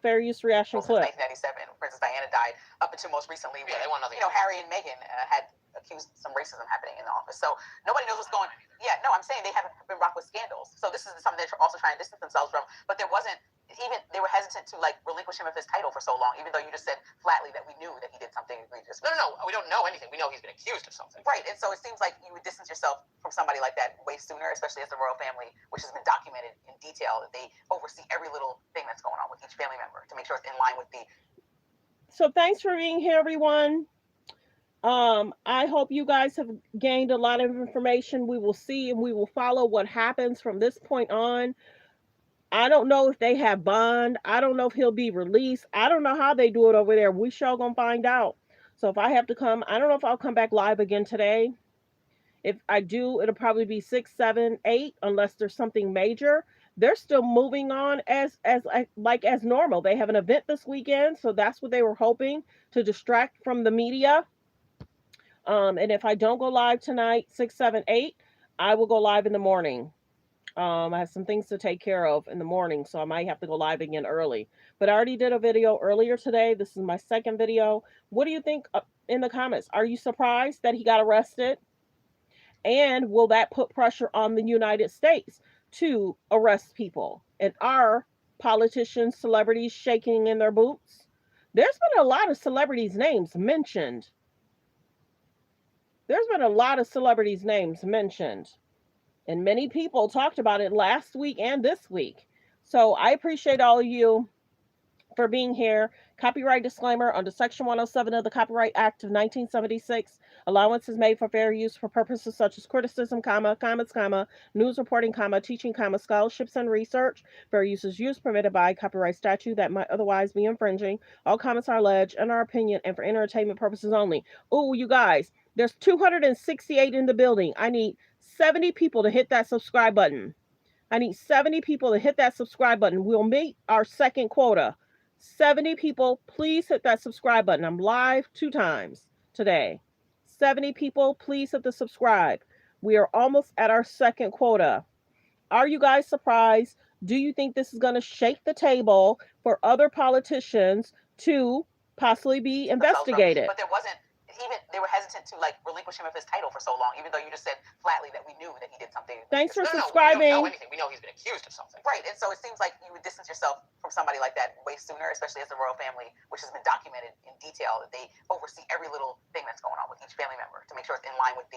Speaker 1: fair use reaction clip.
Speaker 6: 1997, Princess Diana died. Up until most recently, when, Harry and Meghan had accused some racism happening in the office. So nobody knows what's going on. Yeah, no, I'm saying they haven't been rocked with scandals. So this is something they're also trying to distance themselves from. But there wasn't, even they were hesitant to relinquish him of his title for so long, even though you just said flatly that we knew that he did something egregious.
Speaker 2: No, we don't know anything. We know he's been accused of something.
Speaker 6: Right, and so it seems like you would distance yourself from somebody like that way sooner, especially as the royal family, which has been documented in detail, that they oversee every little thing that's going on with each family member to make sure it's in line with the...
Speaker 1: So thanks for being here, everyone. I hope you guys have gained a lot of information. We will see and we will follow what happens from this point on. I don't know if they have bond. I don't know if he'll be released. I don't know how they do it over there. We sure gonna find out. So if I have to come, I don't know if I'll come back live again today. If I do, it'll probably be 6, 7, 8, unless there's something major. they're still moving on as as normal. They have an event this weekend, so that's what they were hoping to distract from the media. And if I don't go live tonight, 6, 7, 8, I will go live in the morning. I have some things to take care of in the morning, so I might have to go live again early. But I already did a video earlier today. This is my second video. What do you think in the comments? Are you surprised that he got arrested? And will that put pressure on the United States to arrest people? And are politicians, celebrities shaking in their boots? There's been a lot of celebrities' names mentioned. There's been a lot of celebrities' names mentioned. And many people talked about it last week and this week. So I appreciate all of you for being here. Copyright disclaimer under Section 107 of the Copyright Act of 1976. Allowance is made for fair use for purposes such as criticism, comments, news reporting, teaching, scholarships, and research. Fair use is used permitted by copyright statute that might otherwise be infringing. All comments are alleged in our opinion and for entertainment purposes only. Oh, you guys, there's 268 in the building. I need 70 people to hit that subscribe button. I need 70 people to hit that subscribe button. We'll meet our second quota. 70 people, please hit that subscribe button. I'm live 2 times today. 70 people, please hit the subscribe. We are almost at our second quota. Are you guys surprised? Do you think this is going to shake the table for other politicians to possibly be investigated?
Speaker 6: But there wasn't, even they were hesitant to like relinquish him of his title for so long, even though you just said flatly that we knew that he did something.
Speaker 1: Thanks for
Speaker 6: We
Speaker 1: subscribing.
Speaker 6: don't know anything. We know he's been accused of something. Right. And so it seems like you would distance yourself from somebody like that way sooner, especially as the royal family, which has been documented in detail, that they oversee every little thing that's going on with each family member to make sure it's in line with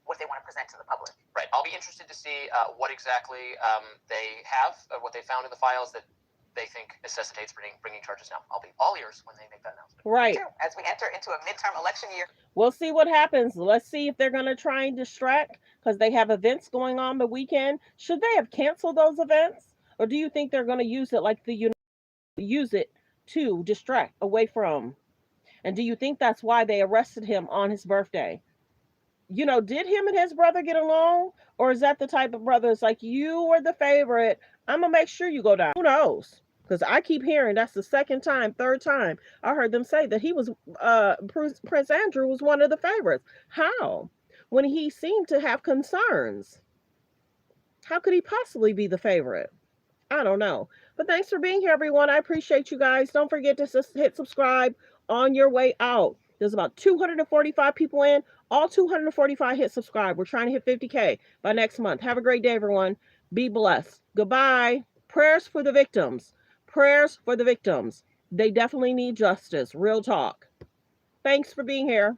Speaker 6: what they want to present to the public.
Speaker 2: Right. I'll be interested to see what exactly they have, what they found in the files that they think necessitates bringing charges now. I'll be all ears when they make that announcement.
Speaker 1: Right.
Speaker 6: As we enter into a midterm election year.
Speaker 1: We'll see what happens. Let's see if they're going to try and distract because they have events going on the weekend. Should they have canceled those events? Or do you think they're going to use it like use it to distract away from? And do you think that's why they arrested him on his birthday? You know, did him and his brother get along? Or is that the type of brother that's like, you were the favorite, I'm going to make sure you go down? Who knows? Because I keep hearing that's the second time, third time I heard them say that he was, Prince Andrew was one of the favorites. How? When he seemed to have concerns. How could he possibly be the favorite? I don't know. But thanks for being here, everyone. I appreciate you guys. Don't forget to hit subscribe on your way out. There's about 245 people in. All 245 hit subscribe. We're trying to hit 50K by next month. Have a great day, everyone. Be blessed. Goodbye. Prayers for the victims. Prayers for the victims. They definitely need justice. Real talk. Thanks for being here.